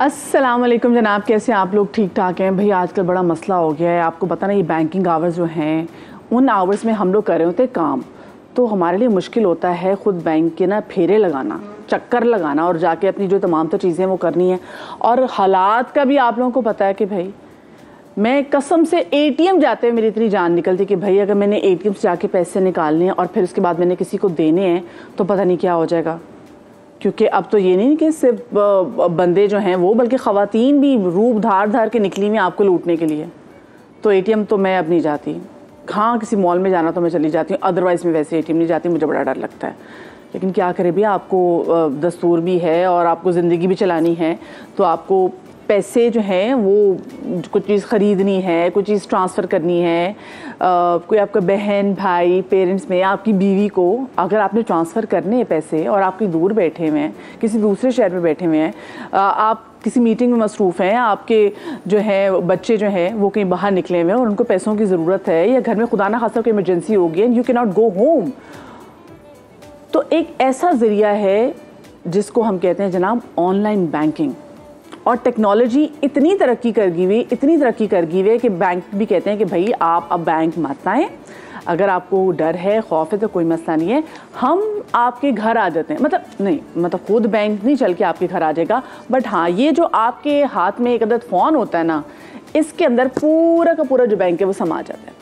अस्सलाम वालेकुम जनाब, कैसे आप लोग? ठीक ठाक हैं भाई। आजकल बड़ा मसला हो गया है, आपको पता ना, ये बैंकिंग आवर्स जो हैं, उन आवर्स में हम लोग कर रहे होते हैं काम, तो हमारे लिए मुश्किल होता है ख़ुद बैंक के ना फेरे लगाना, चक्कर लगाना और जाके अपनी जो तमाम तो चीज़ें वो करनी है। और हालात का भी आप लोगों को पता है कि भाई मैं कसम से एटीएम जाते हुए मेरी इतनी जान निकलती कि भाई अगर मैंने एटीएम से जाके पैसे निकालने हैं और फिर उसके बाद मैंने किसी को देने हैं तो पता नहीं क्या हो जाएगा। क्योंकि अब तो ये नहीं कि सिर्फ बंदे जो हैं वो, बल्कि ख़वातीन भी रूप धार के निकली हुई आपको लूटने के लिए। तो एटीएम तो मैं अब नहीं जाती। हाँ, किसी मॉल में जाना तो मैं चली जाती हूँ, अदरवाइज़ मैं वैसे एटीएम नहीं जाती, मुझे बड़ा डर लगता है। लेकिन क्या करें भैया, आपको दस्तूर भी है और आपको ज़िंदगी भी चलानी है, तो आपको पैसे जो हैं वो कुछ चीज़ ख़रीदनी है, कुछ चीज़ ट्रांसफ़र करनी है, कोई आपका बहन भाई पेरेंट्स में आपकी बीवी को अगर आपने ट्रांसफ़र करने हैं पैसे और आप कहीं दूर बैठे हुए हैं, किसी दूसरे शहर में बैठे हुए हैं, आप किसी मीटिंग में मसरूफ़ हैं, आपके जो है बच्चे जो हैं वो कहीं बाहर निकले हुए हैं और उनको पैसों की ज़रूरत है, या घर में खुदा ना खासा कोई इमरजेंसी होगी and you can not go home, तो एक ऐसा ज़रिया है जिसको हम कहते हैं जनाब ऑनलाइन बैंकिंग। और टेक्नोलॉजी इतनी तरक्की कर गई है कि बैंक भी कहते हैं कि भाई आप अब बैंक मत आएँ, अगर आपको डर है, खौफ है तो कोई मसला नहीं है, हम आपके घर आ जाते हैं। मतलब खुद बैंक नहीं चल के आपके घर आ जाएगा, बट हाँ, ये जो आपके हाथ में एक अदद फ़ोन होता है ना, इसके अंदर पूरा का पूरा जो बैंक है वो समा जाता है।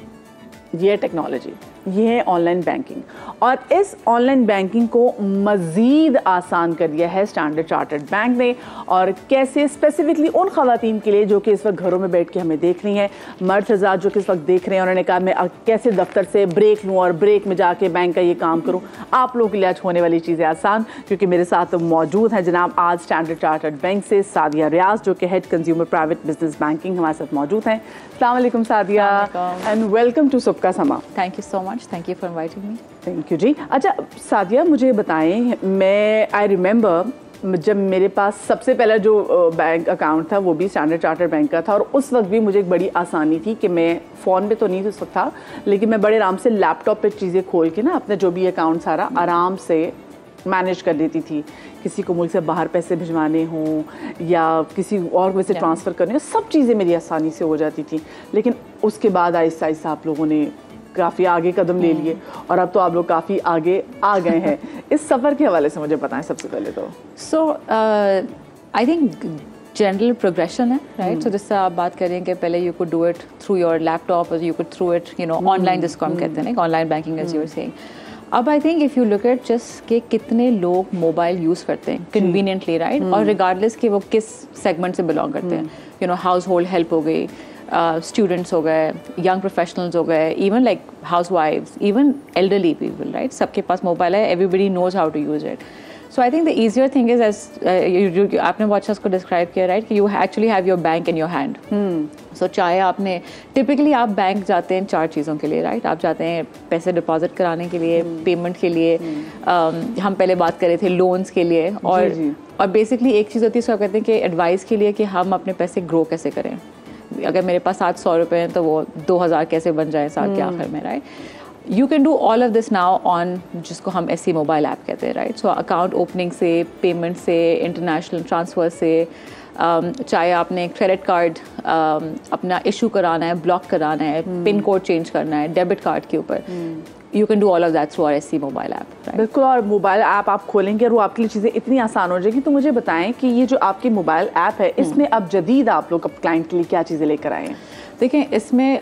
ये है टेक्नोलॉजी, ये है ऑनलाइन बैंकिंग। और इस ऑनलाइन बैंकिंग को मज़ीद आसान कर दिया है स्टैंडर्ड चार्टर्ड बैंक ने। और कैसे स्पेसिफिकली उन ख़वातीन के लिए जो कि इस वक्त घरों में बैठ के हमें देख रही हैं, मर्द हज़रात जो कि इस वक्त देख रहे हैं, उन्होंने कहा मैं कैसे दफ्तर से ब्रेक लूँ और ब्रेक में जाके बैंक का ये काम करूँ। आप लोगों के लिए आज होने वाली चीज़ें आसान, क्योंकि मेरे साथ मौजूद हैं जनाब आज स्टैंडर्ड चार्टर्ड बैंक से सादिया रियाज, जो कि head consumer private business banking हमारे साथ मौजूद हैं। अस्सलाम वालेकुम सादिया, एंड वेलकम टू सबका समा। Thank you so much, thank you for inviting me. Thank you जी। अच्छा सादिया, मुझे बताएं, आई रिमेंबर जब मेरे पास सबसे पहला जो बैंक अकाउंट था वो भी स्टैंडर्ड चार्टर्ड बैंक का था, और उस वक्त भी मुझे एक बड़ी आसानी थी कि मैं फ़ोन पे तो नहीं उस वक्त था, लेकिन मैं बड़े आराम से लैपटॉप पे चीज़ें खोल के ना अपना जो भी अकाउंट सारा आराम से मैनेज कर लेती थी। किसी को मुल्क से बाहर पैसे भिजवाने हों या किसी और को वैसे ट्रांसफ़र करने हो, सब चीज़ें मेरी आसानी से हो जाती थी। लेकिन उसके बाद आहिस्ता आहिस्ता आप लोगों ने काफ़ी आगे कदम ले लिए और अब तो आप लोग काफ़ी आगे आ गए हैं। इस सफ़र के हवाले से मुझे बताएं सबसे पहले तो। So I think general progression है, राइट। सो जिससे आप बात करें कि पहले you could do it through your laptop और you could through it online, जिसको हम कहते हैं ना online banking as you are saying. अब I think if you look at just कि कितने लोग मोबाइल यूज़ करते हैं कन्वीनियंटली, राइट, और रिगार्डलेस कि वो किस सेगमेंट से बिलोंग करते हैं, हाउस होल्ड हेल्प हो गई, स्टूडेंट्स हो गए, यंग प्रोफेशनल्स हो गए, इवन लाइक हाउस वाइफ्स, इवन एल्डरली पीपल, राइट, सबके पास मोबाइल है, everybody knows how to use it. So I think the easier thing is as आपने बहुत अच्छा उसको डिस्क्राइब किया, राइट, कि you actually have your bank in your hand. So चाहे आपने टिपिकली आप बैंक जाते हैं 4 चीज़ों के लिए, राइट। आप जाते हैं पैसे डिपॉजिट कराने के लिए, पेमेंट के लिए, हम पहले बात कर रहे थे लोन्स के लिए, और बेसिकली एक चीज़ होती है उसको कहते हैं कि एडवाइस के लिए कि हम अपने पैसे ग्रो कैसे करें। अगर मेरे पास 700 रुपये हैं तो वो 2000 कैसे बन जाए साल के आखिर में, right. You can do all of this now on जिसको हम ऐसी मोबाइल ऐप कहते हैं, राइट। सो अकाउंट ओपनिंग से, पेमेंट से, इंटरनेशनल ट्रांसफ़र से, चाहे आपने क्रेडिट कार्ड अपना इशू कराना है, ब्लॉक कराना है, पिन कोड चेंज करना है डेबिट कार्ड के ऊपर, you can do all of that through our ऐसी मोबाइल ऐप। बिल्कुल, और मोबाइल ऐप आप खोलेंगे और वो आपके लिए चीज़ें इतनी आसान हो जाएगी। तो मुझे बताएं कि ये जो आपकी मोबाइल ऐप है, इसमें अब जदीद आप लोग क्लाइंट के लिए क्या चीज़ें लेकर आए हैं? देखें, इसमें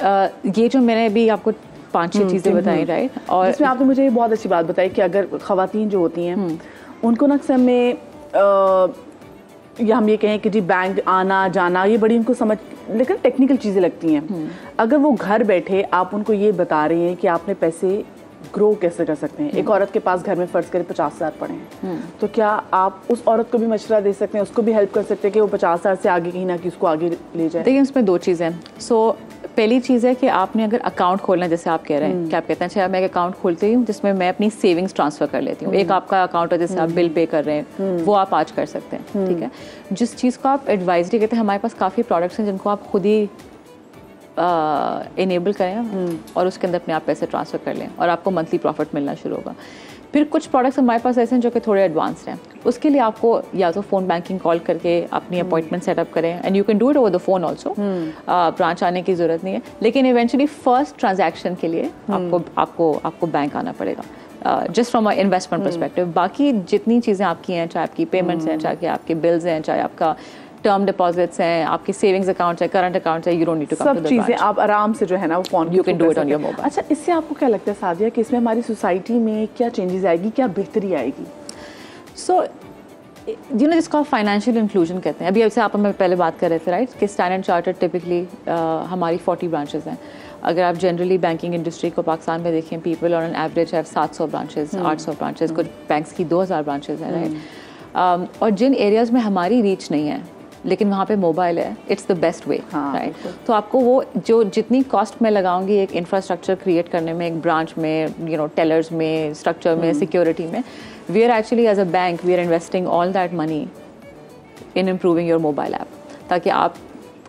ये जो मैंने अभी आपको 5-6 चीज़ें बताई, राइट, और इसमें आपने मुझे बहुत अच्छी बात बताई कि अगर ख़वातीन जो होती हैं उनको ना अक्सर में या हम ये कहें कि जी बैंक आना जाना ये बड़ी उनको समझ, लेकिन टेक्निकल चीज़ें लगती हैं। अगर वो घर बैठे आप उनको ये बता रहे हैं कि आपने पैसे ग्रो कैसे कर सकते हैं। एक औरत के पास घर में फ़र्ज़ करें 50,000 पड़े हैं, तो क्या आप उस औरत को भी मशवरा दे सकते हैं, उसको भी हेल्प कर सकते हैं कि वो 50,000 से आगे कहीं ना कहीं उसको आगे ले जाए? देखिए, उसमें 2 चीज़ें हैं। सो पहली चीज़ है कि आपने अगर अकाउंट खोलना है, जैसे आप कह रहे हैं कि आप कहते हैं अच्छा मैं एक अकाउंट खोलती हूँ जिसमें मैं अपनी सेविंग्स ट्रांसफ़र कर लेती हूँ। एक आपका अकाउंट है जैसे आप बिल पे कर रहे हैं, वो आप आज कर सकते हैं, ठीक है। जिस चीज़ को आप एडवाइजरी कहते हैं, हमारे पास काफ़ी प्रोडक्ट्स हैं जिनको आप खुद ही इनेबल करें और उसके अंदर अपने आप पैसे ट्रांसफ़र कर लें और आपको मंथली प्रॉफिट मिलना शुरू होगा। फिर कुछ प्रोडक्ट्स हमारे पास ऐसे हैं जो कि थोड़े एडवांस्ड हैं, उसके लिए आपको या तो फ़ोन बैंकिंग कॉल करके अपनी अपॉइंटमेंट सेटअप करें, and you can do it over the phone also, branch आने की ज़रूरत नहीं है, लेकिन इवेंचुअली फर्स्ट ट्रांजैक्शन के लिए आपको बैंक आना पड़ेगा, just from a investment perspective. बाकी जितनी चीज़ें आपकी हैं, चाहे आपकी पेमेंट्स हैं, चाहे आपके बिल्स हैं, चाहे आपका टर्म डिपॉजिट्स हैं, आपके सेविंग्स अकाउंट्स हैं, करंट अकाउंट्स हैं, you don't need to come to the branch. सब चीज़ें आप आराम से जो है ना वो phone you can do it on your mobile. अच्छा, इससे आपको क्या लगता है सादिया कि इसमें हमारी सोसाइटी में क्या चेंजेस आएगी, क्या बेहतरी आएगी? सो यू नो जिसको आप फाइनेंशियल इंक्लूजन कहते हैं, अभी जैसे आप हमें पहले बात कर रहे थे राइट, कि स्टैंडर्ड चार्टर्ड टिपिकली हमारी 40 ब्रांचेस हैं। अगर आप जनरली बैंकिंग इंडस्ट्री को पाकिस्तान में देखें, people on an average have 700 branches, 800 branches, कुछ बैंक्स की 2000 ब्रांचेस हैं राइट। और जिन एरियाज़ में हमारी रीच नहीं है लेकिन वहाँ पे मोबाइल है, it's the best way right. तो आपको वो जो जितनी कॉस्ट मैं लगाऊंगी एक इंफ्रास्ट्रक्चर क्रिएट करने में, एक ब्रांच में, यू नो टेलर्स में, स्ट्रक्चर में, सिक्योरिटी में, we are actually as a bank we are investing all that money in improving your mobile app, ताकि आप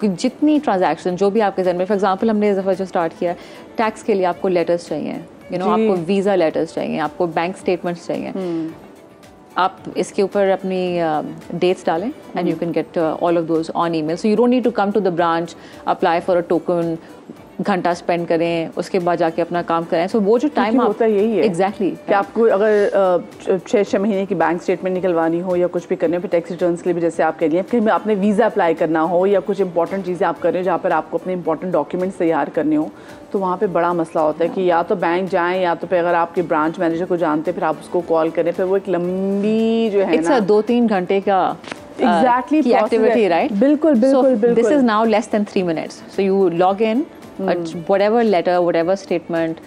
जितनी ट्रांजैक्शन जो भी आपके जहन में, फॉर एग्जांपल हमने इस दफ़ा जो स्टार्ट किया है, टैक्स के लिए आपको लेटर्स चाहिए, यू नो आपको वीज़ा लेटर्स चाहिए, आपको बैंक स्टेटमेंट्स चाहिए, आप इसके ऊपर अपनी डेट्स डालें and you can get all of those on email, so you don't need to come to the branch, apply for a token, घंटा स्पेंड करें, उसके बाद जाके अपना काम करें। सो वो जो टाइम होता है यही है एग्जैक्टली कि आपको अगर 6 महीने की बैंक स्टेटमेंट निकलवानी हो या कुछ भी करने हो, टैक्स रिटर्न्स के लिए भी जैसे आप कह रही हैं, फिर आपने वीज़ा अप्लाई करना हो या कुछ इंपॉर्टेंट चीज़ें आप कर रहे हो जहाँ पर आपको अपने इंपॉर्टेंट डॉक्यूमेंट्स तैयार करने हो, तो वहाँ पे बड़ा मसला होता है कि या तो बैंक जाएं या तो फिर अगर आपके ब्रांच मैनेजर को जानते फिर आप उसको कॉल करें, फिर वो एक लंबी जो है ना 2-3 घंटे का एग्जैक्टली एक्टिविटी राइट। बिल्कुल बिल्कुल बिल्कुल। This is now less than 3 minutes, so you log in, whatever letter, whatever statement,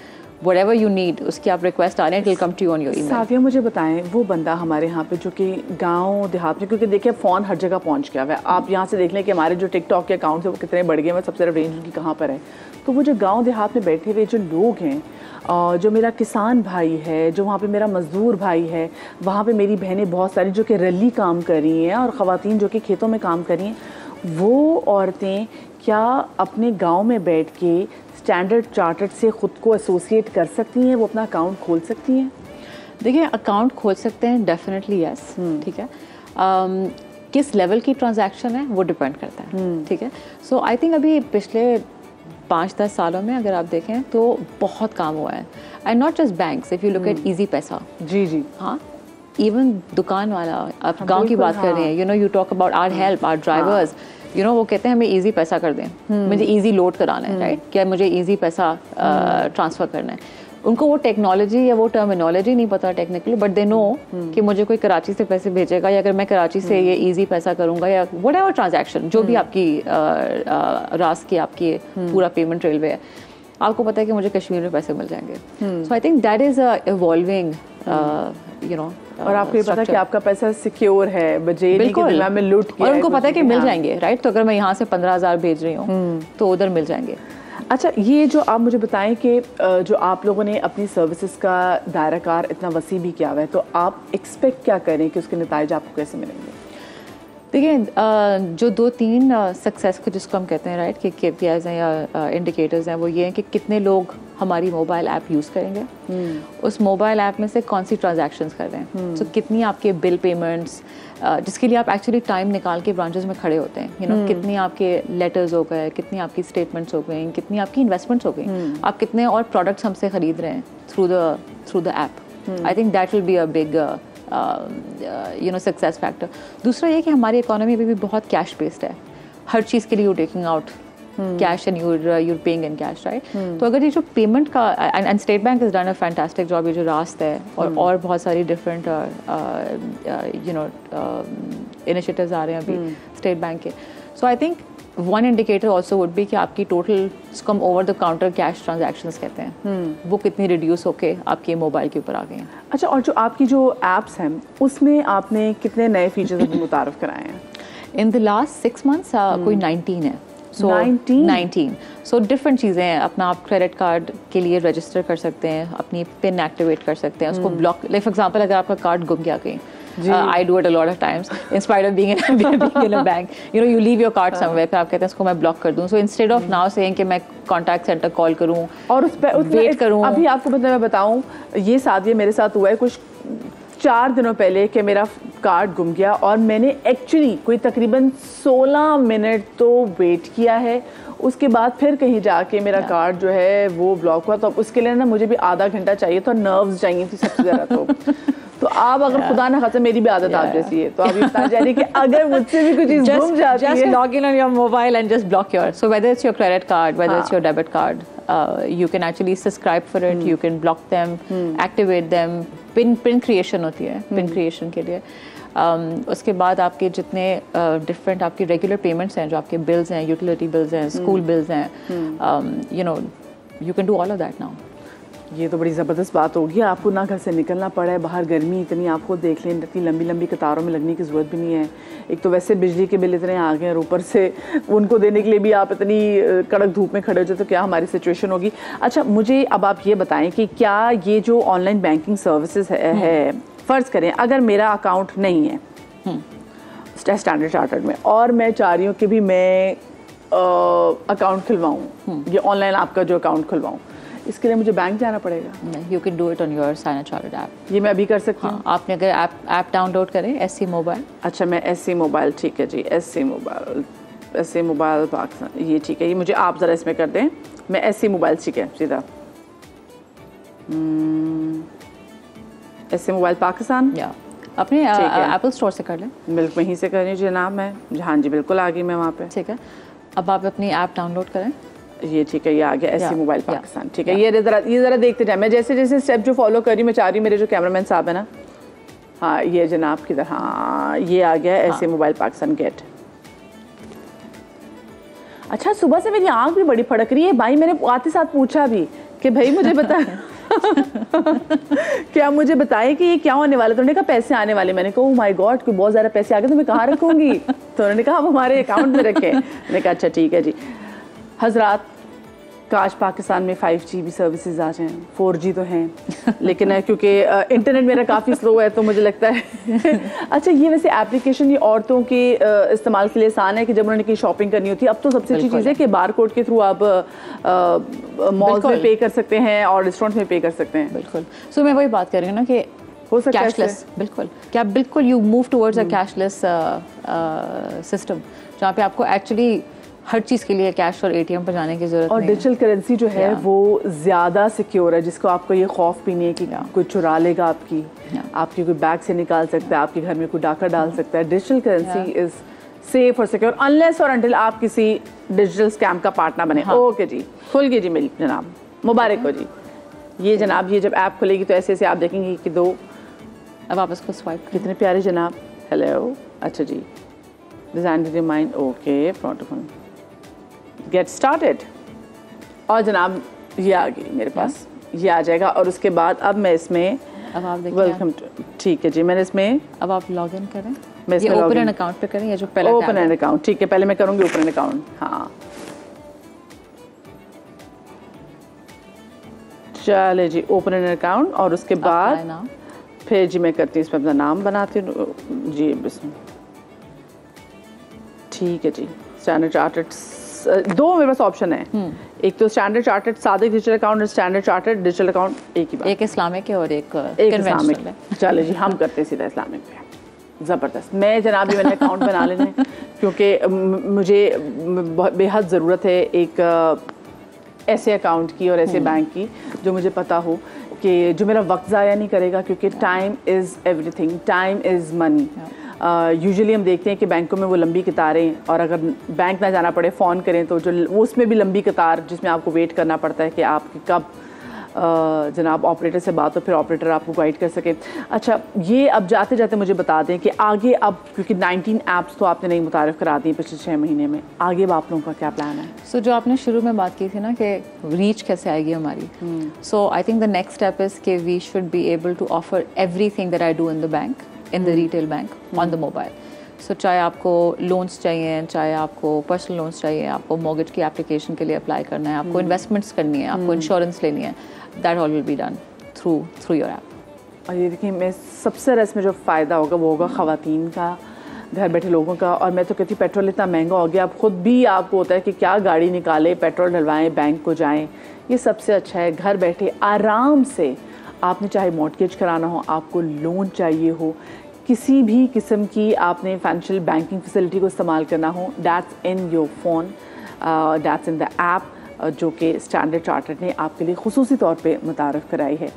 whatever you need, उसकी आप रिक्वेस्ट आ रहे हैं, it will come to you on your email। Sadia मुझे बताएं, वो बंदा हमारे यहाँ पे जो कि गांव देहात में, क्योंकि देखिए फ़ोन हर जगह पहुँच गया हुआ है, आप यहाँ से देख लें कि हमारे जो टिकटॉक के अकाउंट्स हैं वो कितने बढ़ गए हैं, सबसे ज़्यादा रेंज उनकी कहाँ पर है। तो वो जो गाँव देहात में बैठे हुए जो लोग हैं, जो मेरा किसान भाई है, जो वहाँ पे मेरा मज़दूर भाई है, वहाँ पे मेरी बहनें बहुत सारी जो कि रली काम कर रही हैं और ख़वातीन जो कि खेतों में काम कर रही हैं, वो औरतें क्या अपने गांव में बैठ के स्टैंडर्ड चार्टर्ड से ख़ुद को एसोसिएट कर सकती हैं, वो अपना अकाउंट खोल सकती हैं? देखिए अकाउंट खोल सकते हैं डेफिनेटली यस, ठीक है। किस लेवल की ट्रांजैक्शन है वो डिपेंड करता है, ठीक है। सो आई थिंक अभी पिछले 5-10 सालों में अगर आप देखें तो बहुत काम हुआ है, and not just banks, if you look eight easy पैसा, जी हाँ, इवन दुकान वाला, आप गांव की बात कर रहे हैं, you know you talk about our help, our drivers, you know वो कहते हैं हमें इजी पैसा कर दें, मुझे इजी लोड कराना है राइट, क्या मुझे इजी पैसा ट्रांसफ़र करना है। उनको वो टेक्नोलॉजी या वो टर्मिनोलॉजी नहीं पता टेक्निकली, बट दे नो कि मुझे कोई कराची से पैसे भेजेगा, या अगर मैं कराची से ये इजी पैसा करूँगा, या वट एवर ट्रांजैक्शन जो भी आपकी रास की आपकी पूरा पेमेंट रेलवे है, आपको पता है कि मुझे कश्मीर में पैसे मिल जाएंगे। So I think that is a evolving you know, और आपको ये पता है कि आपका पैसा सिक्योर है, बजे बिल्कुल, में लूट किया, और उनको पता है कि मिल जाएंगे राइट। तो अगर मैं यहाँ से 15,000 भेज रही हूँ तो उधर मिल जाएंगे। अच्छा, ये जो आप मुझे बताएं कि जो आप लोगों ने अपनी सर्विसेज का दायरा कार इतना वसी भी किया हुआ है, तो आप एक्सपेक्ट क्या करें कि उसके नतीजे आपको कैसे मिलेंगे? देखिए जो 2-3 सक्सेस को जिसको हम कहते हैं राइट, कि KPIs हैं या इंडिकेटर्स हैं, वो ये हैं कि कितने लोग हमारी मोबाइल ऐप यूज़ करेंगे, उस मोबाइल ऐप में से कौन सी ट्रांजैक्शंस कर रहे हैं, सो कितनी आपके बिल पेमेंट्स, जिसके लिए आप एक्चुअली टाइम निकाल के ब्रांचेस में खड़े होते हैं, यू नो कितनी आपके लेटर्स हो गए, कितनी आपकी स्टेटमेंट्स हो गई, कितनी आपकी इन्वेस्टमेंट्स हो गई, आप कितने और प्रोडक्ट्स हमसे ख़रीद रहे हैं through the app. I think that will be a big you know success factor. दूसरा ये कि हमारी इकोनॉमी अभी भी बहुत कैश बेस्ड है, हर चीज़ के लिए you taking out cash and you're paying in cash right. तो अगर ये जो पेमेंट का, and state bank is done a fantastic job, ये जो रास्ता है और बहुत सारी डिफरेंट यू नो इनिशिएटिव्स आ रहे हैं अभी स्टेट बैंक के। So I think one indicator also would be कि आपकी total come over the counter cash transactions कहते हैं, वो कितनी रिड्यूस होके आपके मोबाइल के ऊपर आ गए हैं। अच्छा, और जो आपकी जो एप्स हैं उसमें आपने कितने नए फीचर्स अभी मुतारफ़ कराए हैं? इन द लास्ट 6 months कोई 19 है। 19 सो डिफरेंट चीज़ें हैं। अपना आप क्रेडिट कार्ड के लिए रजिस्टर कर सकते हैं, अपनी पिन एक्टिवेट कर सकते हैं, उसको ब्लॉक, लाइक फॉर एग्जांपल अगर आपका कार्ड गुम गया कहीं, I do it a lot of times in spite of being in a bank, you know, you leave your card somewhere, फिर आप कहते हैं इसको मैं ब्लॉक कर दूं, so instead of now saying कि मैं कॉन्टैक्ट सेंटर कॉल करूं और उस पर वेट करूं। अभी आपको मतलब मैं बताऊं, ये सादिया मेरे साथ हुआ है, कुछ 4 दिनों पहले कि मेरा कार्ड गुम गया और मैंने एक्चुअली कोई तकरीबन 16 मिनट तो वेट किया है, उसके बाद फिर कहीं जाके मेरा कार्ड जो है वो ब्लॉक हुआ। तो उसके लिए ना मुझे भी आधा घंटा चाहिए था, नर्व्स चाहिए थी सबसे ज़्यादा। तो आप अगर खुदा ना खासा, मेरी भी आदत आप जैसी है, तो आप ये बता जा रही कि अगर मुझसे भी कुछ चीज़ गुम जाती है, just log in on your mobile and just block your, so whether it's your credit card, whether it's your debit card, you can actually subscribe for it, you can block them, activate them. Pin creation होती है, pin creation के लिए। उसके बाद आपके जितने different आपकी regular payments हैं, जो आपके बिल्स हैं, यूटिलिटी बिल्स हैं, स्कूल बिल्स हैं, you know, you can do all of that now. ये तो बड़ी ज़बरदस्त बात होगी, आपको ना घर से निकलना पड़ा है, बाहर गर्मी इतनी, आपको देख लें इतनी लंबी लंबी कतारों में लगने की ज़रूरत भी नहीं है। एक तो वैसे बिजली के बिल इतने आ गए हैं और ऊपर से उनको देने के लिए भी आप इतनी कड़क धूप में खड़े हो जाए, तो क्या हमारी सिचुएशन होगी। अच्छा, मुझे अब आप ये बताएं कि क्या ये जो ऑनलाइन बैंकिंग सर्विसेज है, फ़र्ज़ करें अगर मेरा अकाउंट नहीं है स्टैंडर्ड चार्टर्ड में और मैं चाह रही हूँ कि भी मैं अकाउंट खुलवाऊँ, ये ऑनलाइन आपका जो अकाउंट खुलवाऊँ, इसके लिए मुझे बैंक जाना पड़ेगा? नहीं, you can do it on your standard chartered app. ये मैं अभी कर सकती हूँ? हाँ, आपने अगर ऐप डाउनलोड करें SC मोबाइल। अच्छा, मैं SC मोबाइल, ठीक है जी, SC मोबाइल पाकिस्तान, ये ठीक है, ये मुझे आप ज़रा इसमें कर दें, मैं SC मोबाइल, ठीक है, सीधा SC मोबाइल पाकिस्तान, या अपने एप्पल स्टोर से कर लें। बिल्कुल वहीं से कर रही हूँ जनाब मैं, हाँ जी बिल्कुल आ गई मैं वहाँ पे। ठीक है, अब आप अपनी ऐप डाउनलोड करें। ये ठीक है, ये आ गया SC मोबाइल पाकिस्तान, ठीक है। ये ज़रा देखते जाए, मैं जैसे जैसे स्टेप जो फॉलो कर रही हूँ, मैं चाह रही हूँ मेरे जो कैमरामैन साहब है ना, हाँ ये जनाब किधर, हाँ ये आ गया SC मोबाइल पाकिस्तान गेट। अच्छा, सुबह से मेरी आँख भी बड़ी फड़क रही है भाई, मैंने आते साथ पूछा भी कि भाई मुझे बता क्या मुझे बताएं कि ये क्या होने वाला। तो उन्होंने कहा पैसे आने वाले। मैंने कहा ओह माय गॉड, कोई बहुत ज़्यादा पैसे आ गए तो मैं कहाँ रखूँगी। तो उन्होंने कहा आप हमारे अकाउंट में रखें। मैंने कहा अच्छा ठीक है जी। हजरात, काश पाकिस्तान में 5G भी सर्विसेज आ जाएं, 4G तो हैं लेकिन क्योंकि इंटरनेट मेरा काफ़ी स्लो है तो मुझे लगता है अच्छा, ये वैसे एप्लीकेशन ये औरतों के इस्तेमाल के लिए आसान है कि जब उन्होंने कहीं शॉपिंग करनी होती है। अब तो सबसे अच्छी चीज़ है कि बार कोड के थ्रू आप मॉल्स में पे कर सकते हैं और रेस्टोरेंट में पे कर सकते हैं। बिल्कुल, सो मैं वही बात कर रही हूँ ना कि हो सकता है कैशलेस, बिल्कुल क्या, बिल्कुल you move towards a cashless system जहाँ पे आपको एक्चुअली हर चीज़ के लिए कैश और ATM पर जाने की ज़रूरत और नहीं है। डिजिटल करेंसी जो है वो ज़्यादा सिक्योर है, जिसको आपको ये खौफ भी नहीं है कि कोई चुरा लेगा आपकी कोई बैग से निकाल सकता है, आपके घर में कोई डाका डाल सकता है। डिजिटल करेंसी इज़ सेफ और सिक्योर अनलेस और अनटिल आप किसी डिजिटल स्कैम का पार्ट ना बने। ओके जी, खुल गई जी मेरी जनाब, मुबारक हो जी। ये जनाब, ये जब ऐप खुलेगी तो ऐसे ऐसे आप देखेंगे कि दो, अब आप इसको स्वाइप कितने प्यारे जनाब। हेलो, अच्छा जी, design your mind, okay, protocol, get started. और जनाब ये आ गई मेरे पास, ये आ जाएगा। और उसके बाद अब मैं इसमें, अब आप देखिए, वेलकम टू, ठीक है जी, मैंने इसमें, अब आप लॉग इन करें, मैं इसमें ओपन एन अकाउंट पे करें, या जो पहले ओपन एन अकाउंट, ठीक है, पहले मैं करूँगी ओपन एन अकाउंट। हाँ चले जी, ओपन एन अकाउंट। और उसके बाद फिर जी मैं करती हूँ इसमें अपना नाम बनाती हूँ जी, ठीक है जी। स्टैंडर्ड चार्टर्ड, दो मेरे पास ऑप्शन है, एक तो standard chartered Sadiq digital account, standard chartered digital account, एक ही बात, एक इस्लामिक है और एक इस्लामिक है। चले जी, हम करते हैं सीधा इस्लामिक पे। ज़बरदस्त। मैं जनाब मैंने अकाउंट बना लेने क्योंकि मुझे बेहद ज़रूरत है एक ऐसे अकाउंट की और ऐसे बैंक की जो मुझे पता हो कि जो मेरा वक्त ज़ाया नहीं करेगा, क्योंकि time is everything, time is money. Usually हम देखते हैं कि बैंकों में वो लंबी कतारें, और अगर बैंक ना जाना पड़े फ़ोन करें तो जो उसमें भी लंबी कतार जिसमें आपको वेट करना पड़ता है कि आपकी कब जनाब ऑपरेटर से बात हो, फिर ऑपरेटर आपको गाइड कर सके। अच्छा, ये अब जाते जाते मुझे बता दें कि आगे अब, क्योंकि 19 ऐप्स तो आपने नहीं मुतारिफ करा दी पिछले 6 महीने में, आगे अब आप लोगों का क्या प्लान है? सो जो आपने शुरू में बात की थी ना कि रीच कैसे आएगी हमारी, so I think the next step is कि we should be able to offer everything that I do in the bank, in the retail bank on the mobile. So चाहे आपको लोन्स चाहिए, चाहे आपको पर्सनल लोन्स चाहिए, आपको mortgage की application के लिए अप्लाई करना है, आपको इन्वेस्टमेंट्स करनी है, आपको इंश्योरेंस लेनी है, that all will be done through your app. और ये देखिए, मैं सबसे इसमें जो फ़ायदा होगा वो होगा ख़वातीन का, घर बैठे लोगों का। और मैं तो कहती हूँ पेट्रोल इतना महंगा हो गया, अब खुद भी आपको होता है कि क्या गाड़ी निकालें, पेट्रोल डलवाएं, बैंक को जाएं। ये सबसे अच्छा है, घर बैठे आराम से आपने चाहे मॉर्टगेज कराना हो, आपको लोन चाहिए हो, किसी भी किस्म की आपने फाइनेंशियल बैंकिंग फैसिलिटी को इस्तेमाल करना हो, that's in your phone, that's in the app जो कि स्टैंडर्ड चार्टर्ड ने आपके लिए खुसूसी तौर पे मुतारफ़ कराई है।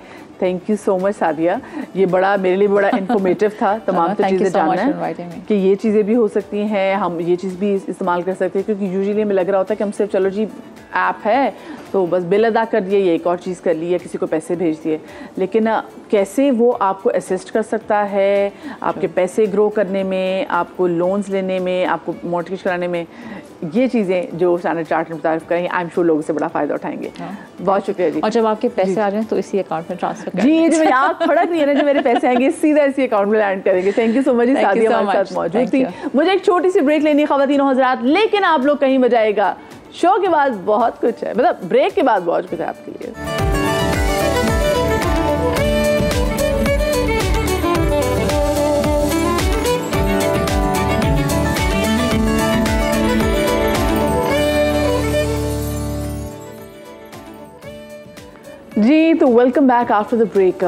Thank you so much Sadia, ये बड़ा मेरे लिए बड़ा इन्फॉर्मेटिव था तमाम चीज़ें जानना है कि ये चीज़ें भी हो सकती हैं, हम ये चीज़ भी इस्तेमाल कर सकते हैं, क्योंकि यूजुअली हमें लग रहा होता है कि हम सिर्फ चलो जी ऐप है तो बस बिल अदा कर दिए, ये एक और चीज़ कर ली या किसी को पैसे भेज दिए, लेकिन कैसे वो आपको असिस्ट कर सकता है आपके पैसे ग्रो करने में, आपको लोन्स लेने में, आपको मॉर्टगेज कराने में, ये चीज़ें जो स्टैंडर्ड चार्टर्ड में मुतारिफ करेंगे, आई एम श्योर लोगों से बड़ा फ़ायदा उठाएंगे। बहुत शुक्रिया जी। और जब आपके पैसे आ जाएं तो इसी अकाउंट में ट्रांसफर करें। जी, जो आप फड़क नहीं है ना, जो मेरे पैसे आएंगे सीधा इसी अकाउंट में लैंड करेंगे। Thank you so much. Sadia हमारे साथ मौजूद थी। मुझे एक छोटी सी ब्रेक लेनी है ख़वातीनो हज़रात, लेकिन आप लोग कहीं बजाएगा, शो के बाद बहुत कुछ है, मतलब ब्रेक के बाद बहुत कुछ है आपके लिए। जी, तो welcome back after the break.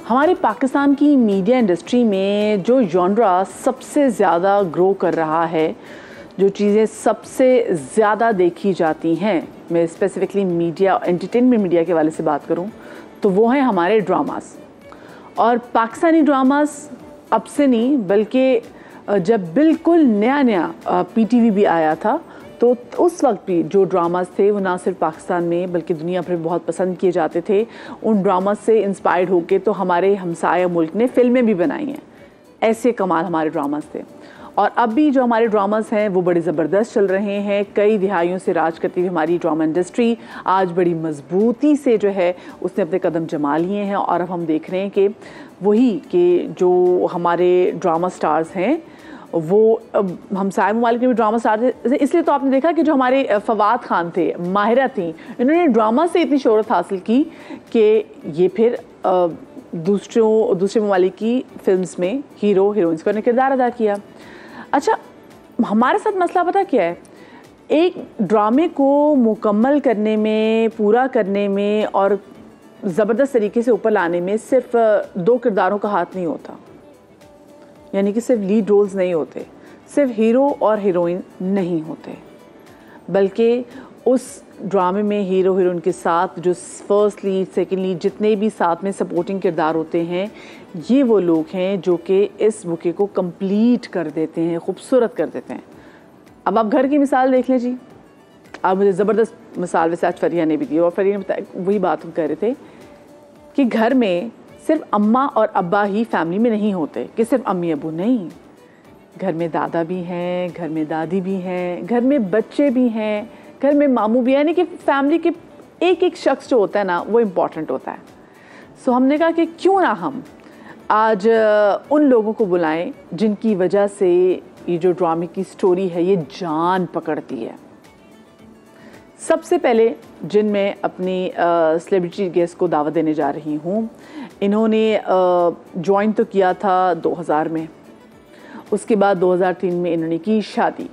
हमारे पाकिस्तान की मीडिया इंडस्ट्री में जो जॉनरा सबसे ज़्यादा ग्रो कर रहा है, जो चीज़ें सबसे ज़्यादा देखी जाती हैं, मैं स्पेसिफिकली मीडिया एंटरटेनमेंट मीडिया के वाले से बात करूं तो वो हैं हमारे ड्रामास। और पाकिस्तानी ड्रामास अब से नहीं, बल्कि जब बिल्कुल नया नया PTV भी आया था तो उस वक्त भी जो ड्रामास थे वो ना सिर्फ पाकिस्तान में बल्कि दुनिया भर में बहुत पसंद किए जाते थे। उन ड्रामास से इंस्पायर्ड होकर तो हमारे हमसाया मुल्क ने फ़िल्में भी बनाई हैं। ऐसे कमाल हमारे ड्रामास थे। और अब भी जो हमारे ड्रामास हैं वो बड़े ज़बरदस्त चल रहे हैं। कई दिहाइयों से राज करती हुई हमारी ड्रामा इंडस्ट्री आज बड़ी मजबूती से जो है उसने अपने कदम जमा लिए हैं। और अब हम देख रहे हैं कि वही कि जो हमारे ड्रामा स्टार्स हैं वो हमसाया ममालिक में भी ड्रामा स्टार थे। इसलिए तो आपने देखा कि जो हमारे फवाद खान थे, माहिरा थी, इन्होंने ड्रामा से इतनी शोहरत हासिल की कि ये फिर दूसरे ममालिक की फिल्म्स में हीरो हीरोइंस का किरदार अदा किया। अच्छा, हमारे साथ मसला पता क्या है, एक ड्रामे को मुकम्मल करने में, पूरा करने में और ज़बरदस्त तरीके से ऊपर लाने में सिर्फ 2 किरदारों का हाथ नहीं होता, यानी कि सिर्फ लीड रोल्स नहीं होते, सिर्फ हीरो और हीरोइन नहीं होते, बल्कि उस ड्रामे में हीरो हीरोइन के साथ जो फर्स्ट लीड, सेकंड लीड, जितने भी साथ में सपोर्टिंग किरदार होते हैं, ये वो लोग हैं जो कि इस बुके को कंप्लीट कर देते हैं, खूबसूरत कर देते हैं। अब आप घर की मिसाल देख लें जी। आप मुझे ज़बरदस्त मिसाल वैसे आज फरिया ने भी दी, और फरिया ने बताया, वही बात हम कह रहे थे कि घर में सिर्फ अम्मा और अब्बा ही फैमिली में नहीं होते, कि सिर्फ अम्मी अबू नहीं, घर में दादा भी हैं, घर में दादी भी हैं, घर में बच्चे भी हैं, घर में मामू भी हैं, यानी कि फैमिली के एक एक शख्स जो होता है ना वो इम्पॉर्टेंट होता है। सो हमने कहा कि क्यों ना हम आज उन लोगों को बुलाएं जिनकी वजह से ये जो ड्रामे की स्टोरी है ये जान पकड़ती है। सबसे पहले जिन मैं अपनी सेलिब्रिटी गेस्ट को दावत देने जा रही हूँ, इन्होंने ज्वाइन तो किया था 2000 में, उसके बाद 2003 में इन्होंने की शादी।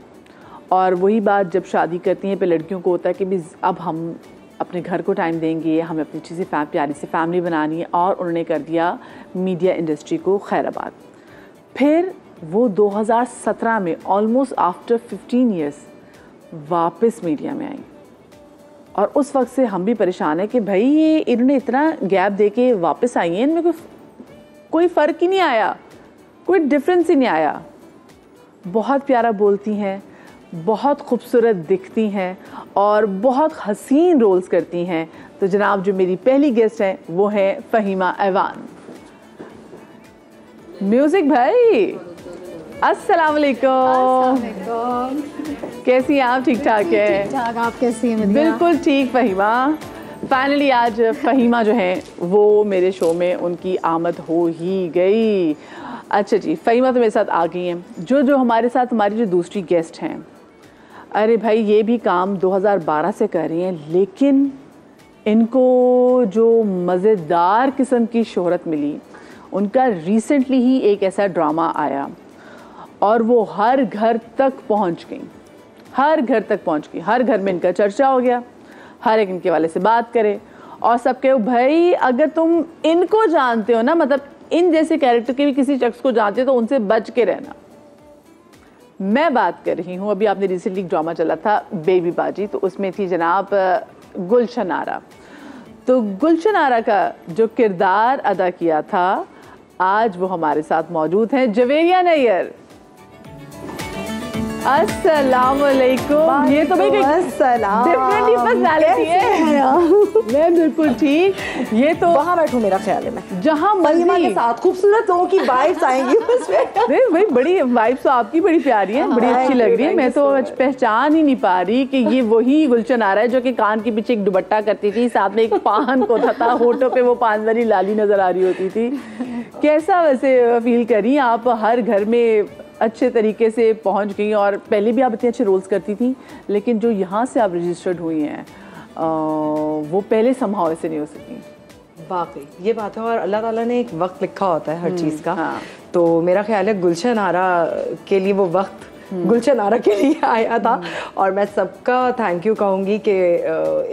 और वही बात, जब शादी करती हैं पे लड़कियों को होता है कि भी अब हम अपने घर को टाइम देंगे, हमें अपनी अच्छी सी प्यारी सी फैमिली बनानी है, और उन्होंने कर दिया मीडिया इंडस्ट्री को खैराबाद। फिर वो 2017 में ऑलमोस्ट आफ्टर 15 इयर्स वापस मीडिया में आई। और उस वक्त से हम भी परेशान हैं कि भाई ये इन्होंने इतना गैप दे के वापस आई हैं, इनमें कोई फ़र्क ही नहीं आया, कोई डिफरेंस ही नहीं आया। बहुत प्यारा बोलती हैं, बहुत खूबसूरत दिखती हैं और बहुत हसीन रोल्स करती हैं। तो जनाब जो मेरी पहली गेस्ट हैं वो है फ़हीमा ऐवान। म्यूज़िक भाई, अस्सलाम वालेकुम। कैसी हैं आप? ठीक ठाक है? ठीक ठाक, आप कैसी हैं? बिल्कुल ठीक फ़हीमा। फाइनली आज फ़हीमा जो हैं वो मेरे शो में उनकी आमद हो ही गई। अच्छा जी, फ़हीमा तो मेरे साथ आ गई हैं। जो हमारे साथ हमारी जो दूसरी गेस्ट हैं, अरे भाई ये भी काम 2012 से कर रही हैं, लेकिन इनको जो मज़ेदार किस्म की शोहरत मिली, उनका रिसेंटली ही एक ऐसा ड्रामा आया और वो हर घर तक पहुंच गई, हर घर तक पहुंच गई, हर घर में इनका चर्चा हो गया, हर एक इनके वाले से बात करे। और सबके भाई अगर तुम इनको जानते हो ना, मतलब इन जैसे कैरेक्टर के भी किसी शख्स को जानते हो तो उनसे बच के रहना। मैं बात कर रही हूँ, अभी आपने रिसेंटली ड्रामा चला था बेबी बाजी, तो उसमें थी जनाब गुलशन आरा। तो गुलशन आरा का जो किरदार अदा किया था, आज वो हमारे साथ मौजूद हैं जवेरिया नैयर। अस्सलाम वालेकुम। ये तो भाई डिफरेंट पर्सनालिटी है। मैं बिल्कुल ठीक। ये तो वहाँ बैठूं, मेरा ख्याल है मैं जहाँ के साथ खूबसूरत लोगों की वाइब्स आएंगी उसमें। भाई बड़ी वाइब्स तो आपकी बड़ी प्यारी है, बड़ी अच्छी लग रही है। मैं तो पहचान ही नहीं पा रही कि ये वही गुलशन आ रहा है जो कि कान के पीछे एक दुपट्टा करती थी, साथ में एक पान होता था, होठों पे वो पान वाली लाली नजर आ रही होती थी। कैसा वैसे फील करी आप? हर घर में अच्छे तरीके से पहुंच गई, और पहले भी आप इतने अच्छे रोल्स करती थी, लेकिन जो यहाँ से आप रजिस्टर्ड हुई हैं वो पहले संभव ऐसे नहीं हो सकी। वाकई ये बात है, और अल्लाह ताला ने एक वक्त लिखा होता है हर चीज़ का। हाँ। तो मेरा ख्याल है गुलशन आरा के लिए वो वक्त गुलशन आरा के लिए आया था। और मैं सबका थैंक यू कहूँगी कि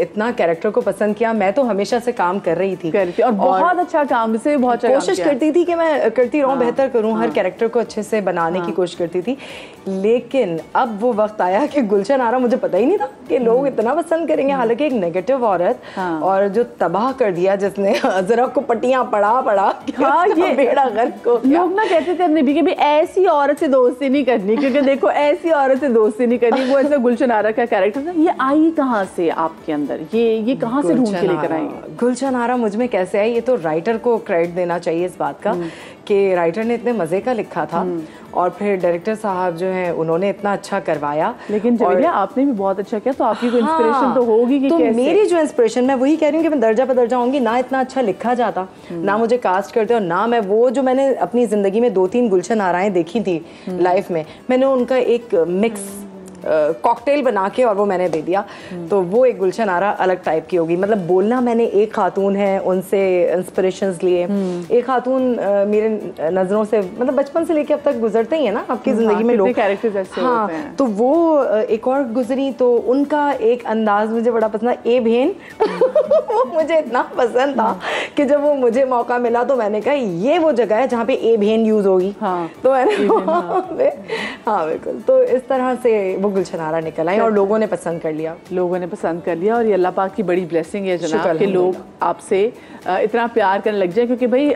इतना कैरेक्टर को पसंद किया। मैं तो हमेशा से काम कर रही थी और बहुत अच्छा काम से बहुत कोशिश करती थी कि मैं करती रहूँ, बेहतर करूँ, हर कैरेक्टर को अच्छे से बनाने की कोशिश करती थी। लेकिन अब वो वक्त आया कि गुलशन आरा, मुझे पता ही नहीं था कि लोग इतना पसंद करेंगे। हालांकि एक नेगेटिव औरत, और जो तबाह कर दिया जिसने जरा को पट्टियाँ पड़ा हाँ, ये बेड़ा गर्क को लोग ना कहते थे अपने भी कि भी ऐसी औरत से दोस्ती नहीं करनी, क्योंकि देखो ऐसी औरत से दोस्ती नहीं करनी। वो ऐसा गुलशन आरा का कैरेक्टर था। ये आई कहाँ से आपके अंदर? ये कहाँ से ढूंढ के लेकर आई? गुलशन आरा मुझ में कैसे आई? ये तो राइटर को क्रेडिट देना चाहिए इस बात का कि राइटर ने इतने मजे का लिखा था, और फिर डायरेक्टर साहब जो हैं उन्होंने इतना अच्छा करवाया। लेकिन जवेरिया आपने भी बहुत अच्छा किया, तो आपकी कोई इंस्पिरेशन तो होगी कि तो कैसे? मेरी जो इंस्पिरेशन, मैं वही कह रही हूँ कि मैं दर्जा पर दर्जा होंगी ना, इतना अच्छा लिखा जाता, ना मुझे कास्ट करते, और ना मैं वो जो मैंने अपनी जिंदगी में 2-3 गुलशन आराएं देखी थी लाइफ में, मैंने उनका एक मिक्स कॉकटेल बना के और वो मैंने दे दिया। तो वो एक गुलशन आरा अलग टाइप की होगी। मतलब बोलना मैंने एक खातून है उनसे इंस्पिरेशंस लिए। एक खातून मेरे नज़रों से, मतलब बचपन से लेके अब तक गुजरते ही है ना आपकी ज़िंदगी में लोग, कैरेक्टर्स ऐसे होते हैं। तो वो एक और गुजरी, तो उनका एक अंदाज मुझे बड़ा पसंद है, ए भेन। वो मुझे इतना पसंद था कि जब वो मुझे मौका मिला तो मैंने कहा ये वो जगह है जहाँ पे ए भेन यूज़ होगी। तो मैंने हाँ बिल्कुल, तो इस तरह से वो गुलशन आरा निकल आई और लोगों ने पसंद कर लिया। और ये अल्लाह पाक की बड़ी ब्लेसिंग है जनाब कि लोग आपसे इतना प्यार करने लग जाए। क्योंकि भाई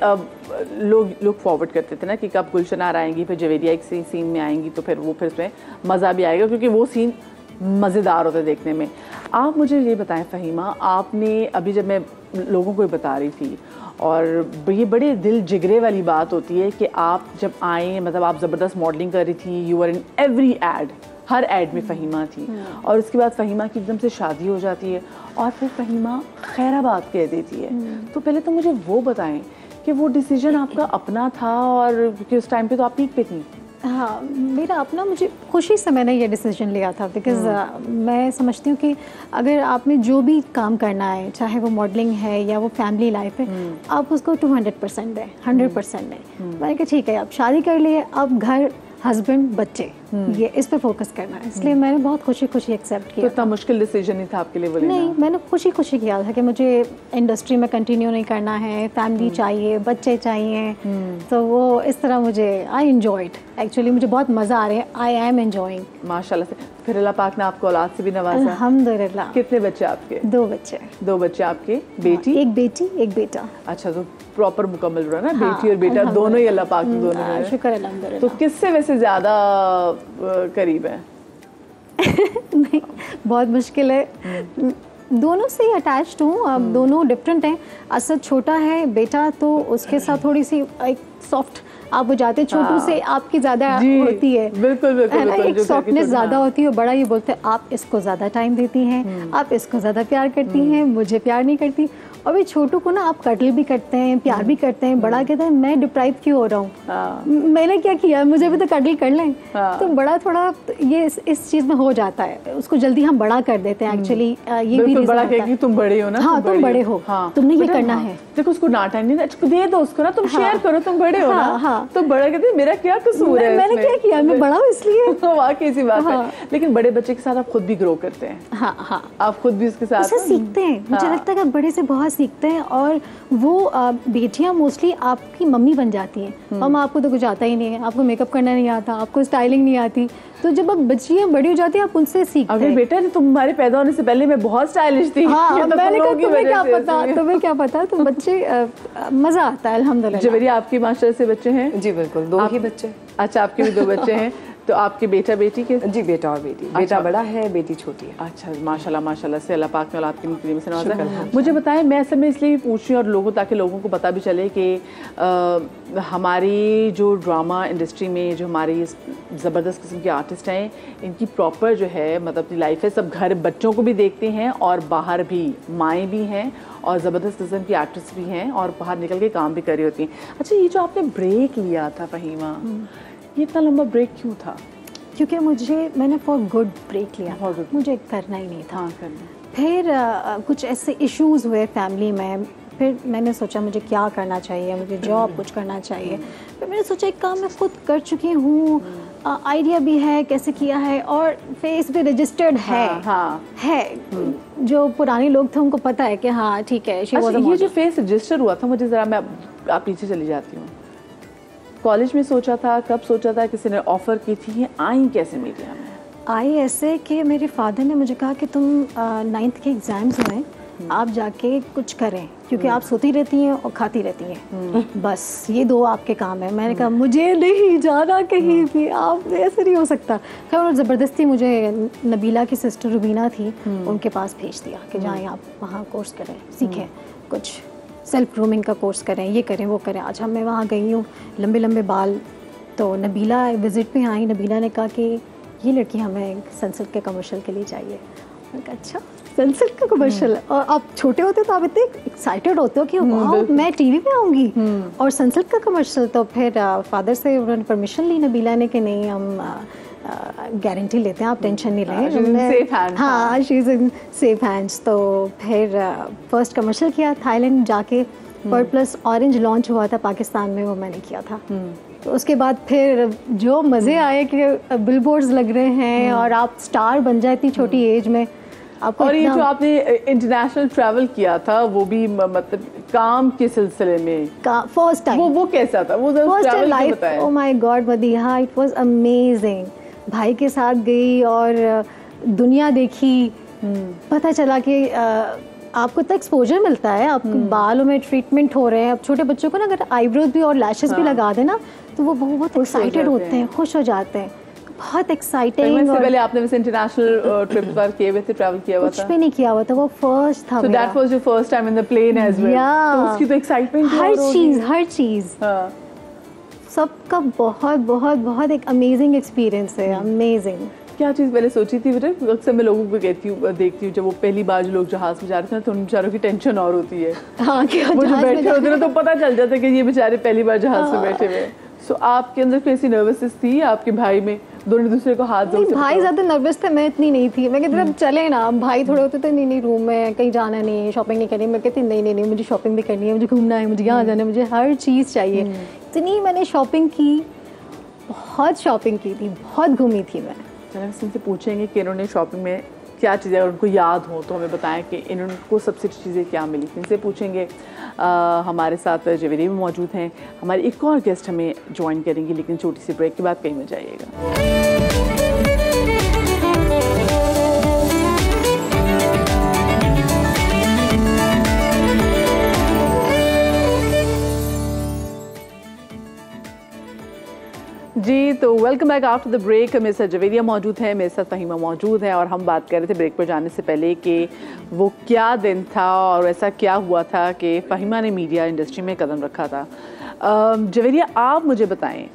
लोग फॉरवर्ड करते थे ना कि कब गुलशन आरा आएंगी, फिर जवेरिया एक सीन में आएंगी, तो फिर उसमें मज़ा भी आएगा, क्योंकि वो सीन मज़ेदार होता है देखने में। आप मुझे ये बताएं फ़हीमा, आपने अभी जब मैं लोगों को बता रही थी, और ये बड़े दिल जिगरे वाली बात होती है कि आप जब आए, मतलब आप ज़बरदस्त मॉडलिंग कर रही थी, you are in every ad, हर एड में फ़हीमा थी, और उसके बाद फ़हीमा की एकदम से शादी हो जाती है और फिर फ़हीमा खैराबाद कह देती है। तो पहले तो मुझे वो बताएं कि वो डिसीजन आपका अपना था, और क्योंकि उस टाइम पे तो आप पीक पे थी। हाँ, मेरा अपना, मुझे खुशी से मैंने ये डिसीजन लिया था, बिकॉज़ मैं समझती हूँ कि अगर आपने जो भी काम करना है, चाहे वो मॉडलिंग है या वो फैमिली लाइफ है, आप उसको 200% दें, 100% दें। मैंने कहा ठीक है, आप शादी कर लिए, अब घर, हस्बैंड, बच्चे, ये इस पे फोकस करना है। इसलिए मैंने बहुत खुशी एक्सेप्ट किया। तो इतना मुश्किल डिसीजन नहीं था आपके लिए वो लेना? नहीं, मैंने खुशी किया था कि मुझे इंडस्ट्री में कंटिन्यू नहीं करना है, फैमिली चाहिए, बच्चे चाहिए। तो वो इस तरह मुझे आई एंजॉयड, एक्चुअली मुझे बहुत मज़ा आ रहा है, आई एम एंजॉइंग माशाल्लाह से। फिर अल्लाह पाक ने आपको औलाद से भी नवाजा? अल्हम्दुलिल्लाह। कितने बच्चे आपके? 2 बच्चे। 2 बच्चे आपके? बेटी? एक बेटी, एक बेटा। अच्छा, तो प्रॉपर मुकम्मल रहा ना? बेटी और बेटा दोनों ही अल्लाह पाक ने दोनों ने। शुक्र अल्हम्दुलिल्लाह। तो किससे वैसे ज़्यादा करीब है? नहीं, बहुत मुश्किल है। दोनों से ही अटैच्ड हूँ। अब दोनों डिफरेंट हैं। असद छोटा है बेटा, तो उसके साथ थोड़ी सी एक सॉफ्ट आप हो जाते हैं, छोटू से आपकी ज़्यादा होती है। बिल्कुल है ना, एक सॉफ्टनेस ज़्यादा होती है। बड़ा ये बोलते हैं आप इसको ज़्यादा टाइम देती हैं, आप इसको ज़्यादा प्यार करती हैं, मुझे प्यार नहीं करती। और भी छोटू को ना आप कटल भी करते हैं, प्यार भी करते हैं। बड़ा कहता है मैं डिप्राइव क्यों हो रहा हूँ, मैंने क्या किया, मुझे भी तो कटल कर लें। तो बड़ा थोड़ा ये इस चीज़ में हो जाता है, उसको जल्दी हम बड़ा कर देते हैं। एक्चुअली ये भी बड़ा कहेगी तुम बड़े हो ना, हाँ तुम बड़े हो, तुमने ये करना है। देखो उसको डांटा नहीं, दे दो उसको ना, तुम शेयर करो, तुम बड़े हो ना। तो बड़ा कहते हैं मेरा क्या कसूर है, मैंने क्या किया, मैं बड़ा हूँ इसलिए। वाकई सी बात है। लेकिन बड़े बच्चे के साथ आप खुद भी ग्रो करते हैं। हाँ, आप खुद भी उसके साथ सीखते हैं। मुझे लगता है कि बड़े से बहुत सीखते हैं और वो बेटियां मोस्टली आपकी मम्मी बन जाती हैं। मम्मा आपको तो कुछ आता ही नहीं है, आपको मेकअप करना नहीं आता, आपको स्टाइलिंग नहीं आती, तो जब अब बच्चियां बड़ी हो जाती हैं आप उनसे सीखते हैं। अगर बेटा तुम्हारे पैदा होने से पहले मैं बहुत स्टाइलिश थी। हाँ, तो मैंने कहा तुम्हें क्या पता, तो बच्चे मज़ा आता है अल्हम्दुलिल्लाह। जवेरिया, आपकी माशाल्लाह से बच्चे हैं? जी बिल्कुल, 2 ही बच्चे। अच्छा, आपके भी 2 बच्चे हैं। तो आपके बेटा बेटी के? जी, बेटा और बेटी। बेटा बड़ा है, बेटी छोटी है। अच्छा, माशाल्लाह माशाल्लाह से अल्लाह पाक ने औलाद की नवाज़ से नवाजा है। मुझे बताएं, मैं असल में इसलिए पूछ रही हूँ और लोगों, ताकि लोगों को पता भी चले कि हमारी जो ड्रामा इंडस्ट्री में जो हमारी ज़बरदस्त किस्म के आर्टिस्ट हैं, इनकी प्रॉपर जो है मतलब अपनी लाइफ है, सब घर बच्चों को भी देखते हैं और बाहर भी माएँ भी हैं और ज़बरदस्त किस्म की आर्टिस्ट भी हैं और बाहर निकल के काम भी कर रही होती हैं। अच्छा, ये जो आपने ब्रेक लिया था फ़हीमा, ये इतना लंबा ब्रेक क्यों था? क्योंकि मैंने फॉर गुड ब्रेक लिया था, मुझे करना ही नहीं था। हाँ, करना। फिर कुछ ऐसे इश्यूज़ हुए फैमिली में, फिर मैंने सोचा मुझे क्या करना चाहिए, मुझे जॉब कुछ करना चाहिए। फिर मैंने सोचा एक काम मैं खुद कर चुकी हूँ, आइडिया भी है कैसे किया है और फेस भी रजिस्टर्ड है। हाँ। है जो पुराने लोग थे उनको पता है कि हाँ ठीक है। अच्छा, ये जो फेस रजिस्टर हुआ था, मुझे ज़रा, मैं आप पीछे चली जाती हूँ। कॉलेज में सोचा था, कब सोचा था, किसी ने ऑफ़र की थी, आई कैसे मीडिया में? आई ऐसे कि मेरे फादर ने मुझे कहा कि तुम 9th के एग्ज़ाम्स हैं, आप जाके कुछ करें, क्योंकि आप सोती रहती हैं और खाती रहती हैं, बस ये 2 आपके काम है। मैंने कहा मुझे नहीं जाना कहीं भी, आप ऐसे नहीं हो सकता। खैर उन्होंने ज़बरदस्ती मुझे, नबीला की सिस्टर रुबीना थी, उनके पास भेज दिया कि जाएँ आप वहाँ कोर्स करें, सीखें, कुछ सेल्फ ग्रूमिंग का कोर्स करें, ये करें वो करें। अच्छा, मैं वहाँ गई हूँ, लंबे लंबे बाल, तो नबीला विज़िट पे आई, नबीला ने कहा कि ये लड़की हमें सनसिल्क के कमर्शियल के लिए चाहिए। मैंने कहा अच्छा, सनसिल्क का कमर्शियल? और आप छोटे होते तो आप इतने एक्साइटेड होते हो कि वाह मैं टीवी पे आऊँगी और सनसिल्क का कमर्शियल। तो फिर फादर से उन्होंने परमिशन ली नबीला ने कि नहीं, हम गारंटी लेते हैं, आप टेंशन नहीं लें। हाँ, she is in safe hands. तो फिर फर्स्ट कमर्शियल किया थाईलैंड जाके, पर्पल्स ऑरेंज लॉन्च हुआ था पाकिस्तान में, वो मैंने किया था। तो उसके बाद फिर जो मज़े आए कि बिलबोर्ड्स लग रहे हैं और आप स्टार बन जाए इतनी छोटी एज में आपको। और ये जो आपने इंटरनेशनल ट्रैवल किया था, वो भी मतलब काम के सिलसिले में फर्स्ट टाइम, वो कैसा था? वो first time life, oh my God Madiha, it was amazing. भाई के साथ गई और दुनिया देखी, पता चला कि आपको इतना एक्सपोजर मिलता है, आपके बालों में ट्रीटमेंट हो रहे हैं। अब छोटे बच्चों को ना अगर आईब्रोज भी और लैशेस भी लगा देना तो वो बहुत एक्साइटेड होते हैं, खुश हो जाते हैं, बहुत एक्साइटिंग। इससे पहले आपने वैसे इंटरनेशनल ट्रिप पर किए हुए थे, ट्रैवल किया हुआ था? कुछ भी नहीं किया हुआ था, वो फर्स्ट था। So that was your first time in the plane as well. तो उसकी तो एक्साइटमेंट हर चीज़ सबका बहुत बहुत बहुत एक अमेजिंग एक्सपीरियंस है, अमेजिंग। क्या चीज़ पहले सोची थी बेटा? अक्सर मैं लोगों को कहती हूँ, देखती हूँ, जब वो पहली बार जो लोग जहाज़ में जा रहे थे तो उन बेचारों की टेंशन और होती है। हाँ, वो जो बैठे होते हैं तो पता चल जाता है कि ये बेचारे पहली बार जहाज़ में बैठे हुए। सो आपके अंदर कैसी नर्वसनेस थी? आपके भाई में दोनों दूसरे को हाथ जोड़? भाई ज़्यादा नर्वस थे, मैं इतनी नहीं थी। मैं कहती अब चले ना, भाई थोड़े होते थे नहीं रूम में कहीं जाना नहीं है, शॉपिंग नहीं करनी। मैं कहती नहीं मुझे शॉपिंग भी करनी है, मुझे घूमना है, मुझे यहाँ जाना है, मुझे हर चीज़ चाहिए। इतनी मैंने शॉपिंग की, बहुत शॉपिंग की थी, बहुत घूमी थी मैं। चलो इनसे पूछेंगे कि इन्होंने शॉपिंग में क्या चीज़ें अगर उनको याद हो तो हमें बताएं कि इनको सबसे अच्छी चीज़ें क्या मिली। इनसे पूछेंगे। हमारे साथ जवेरिया भी मौजूद हैं, हमारे एक और गेस्ट हमें ज्वाइन करेंगी, लेकिन छोटी सी ब्रेक के बाद कहीं मत जाइएगा। जी, तो welcome back after the break. मेरे साथ जवेरिया मौजूद है, मेरे साथ फ़हीमा मौजूद है और हम बात कर रहे थे ब्रेक पर जाने से पहले कि वो क्या दिन था और ऐसा क्या हुआ था कि फ़हीमा ने मीडिया इंडस्ट्री में कदम रखा था। जवेरिया, आप मुझे बताएं,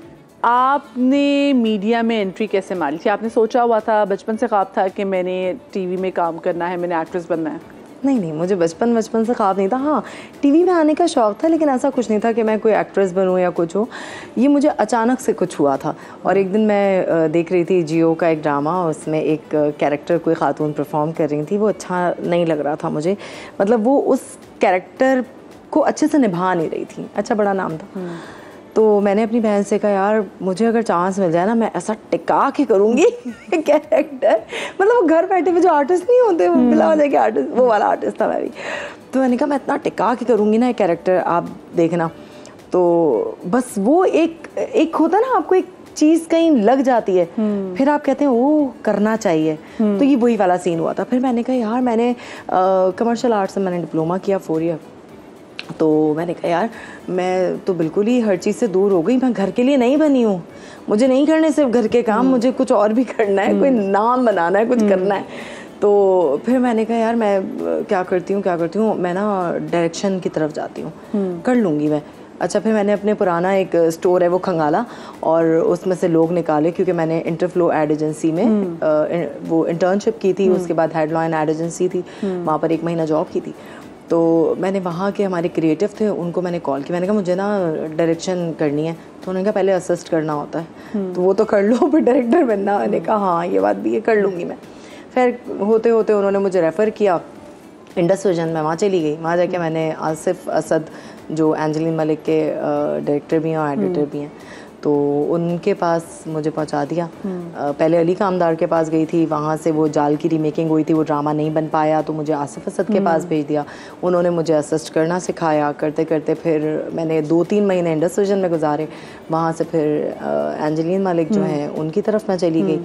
आपने मीडिया में एंट्री कैसे मारी थी? आपने सोचा हुआ था, बचपन से ख्वाब था कि मैंने टीवी में काम करना है, मैंने एक्ट्रेस बनना है? नहीं, मुझे बचपन से ख्वाब नहीं था। हाँ, टीवी में आने का शौक़ था, लेकिन ऐसा कुछ नहीं था कि मैं कोई एक्ट्रेस बनूं या कुछ हो। ये मुझे अचानक से कुछ हुआ था। और एक दिन मैं देख रही थी जियो का एक ड्रामा, उसमें एक कैरेक्टर कोई खातून परफॉर्म कर रही थी, वो अच्छा नहीं लग रहा था मुझे, मतलब वो उस कैरेक्टर को अच्छे से निभा नहीं रही थी। अच्छा बड़ा नाम था। तो मैंने अपनी बहन से कहा, यार मुझे अगर चांस मिल जाए ना, मैं ऐसा टिका के करूँगी कैरेक्टर, मतलब वो घर बैठे हुए जो आर्टिस्ट नहीं होते, वो बिला हो जाए आर्टिस्ट, वो वाला आर्टिस्ट था मैं भी। तो मैंने कहा मैं इतना टिका के करूँगी ना ये कैरेक्टर, आप देखना। तो बस वो एक होता ना, आपको एक चीज़ कहीं लग जाती है, फिर आप कहते हैं वो करना चाहिए। तो ये वही वाला सीन हुआ था। फिर मैंने कहा यार, मैंने कमर्शियल आर्ट्स में मैंने डिप्लोमा किया 4 ईयर। तो मैंने कहा यार, मैं तो बिल्कुल ही हर चीज़ से दूर हो गई, मैं घर के लिए नहीं बनी हूँ, मुझे नहीं करने सिर्फ घर के काम, मुझे कुछ और भी करना है, कोई नाम बनाना है, कुछ करना है। तो फिर मैंने कहा यार मैं क्या करती हूँ, मैं ना डायरेक्शन की तरफ जाती हूँ, कर लूँगी मैं। अच्छा, फिर मैंने अपने पुराना एक स्टोर है वो खंगाला, और उसमें से लोग निकाले, क्योंकि मैंने इंटरफ्लो एड एजेंसी में वो इंटर्नशिप की थी, उसके बाद हेडलाइन एड एजेंसी थी, वहाँ पर 1 महीना जॉब की थी। तो मैंने वहाँ के हमारे क्रिएटिव थे, उनको मैंने कॉल किया, मैंने कहा मुझे ना डायरेक्शन करनी है। तो उन्होंने कहा पहले असिस्ट करना होता है, तो वो तो कर लो, फिर डायरेक्टर बनना। मैंने कहा हाँ ये बात भी है, कर लूँगी मैं। फिर होते होते उन्होंने मुझे रेफ़र किया इंडस विजन में, वहाँ चली गई। वहाँ जाके मैंने आसिफ असद, जो एंजेलिन मलिक के डायरेक्टर भी हैं और एडिटर भी हैं, तो उनके पास मुझे पहुंचा दिया। पहले अली कामदार के पास गई थी, वहाँ से वो जाल की रीमेकिंग हुई थी, वो ड्रामा नहीं बन पाया, तो मुझे आसिफ असद के पास भेज दिया। उन्होंने मुझे असिस्ट करना सिखाया। करते करते फिर मैंने 2-3 महीने इंडस विजन में गुजारे। वहाँ से फिर एंजेलिन मलिक जो हैं उनकी तरफ मैं चली गई,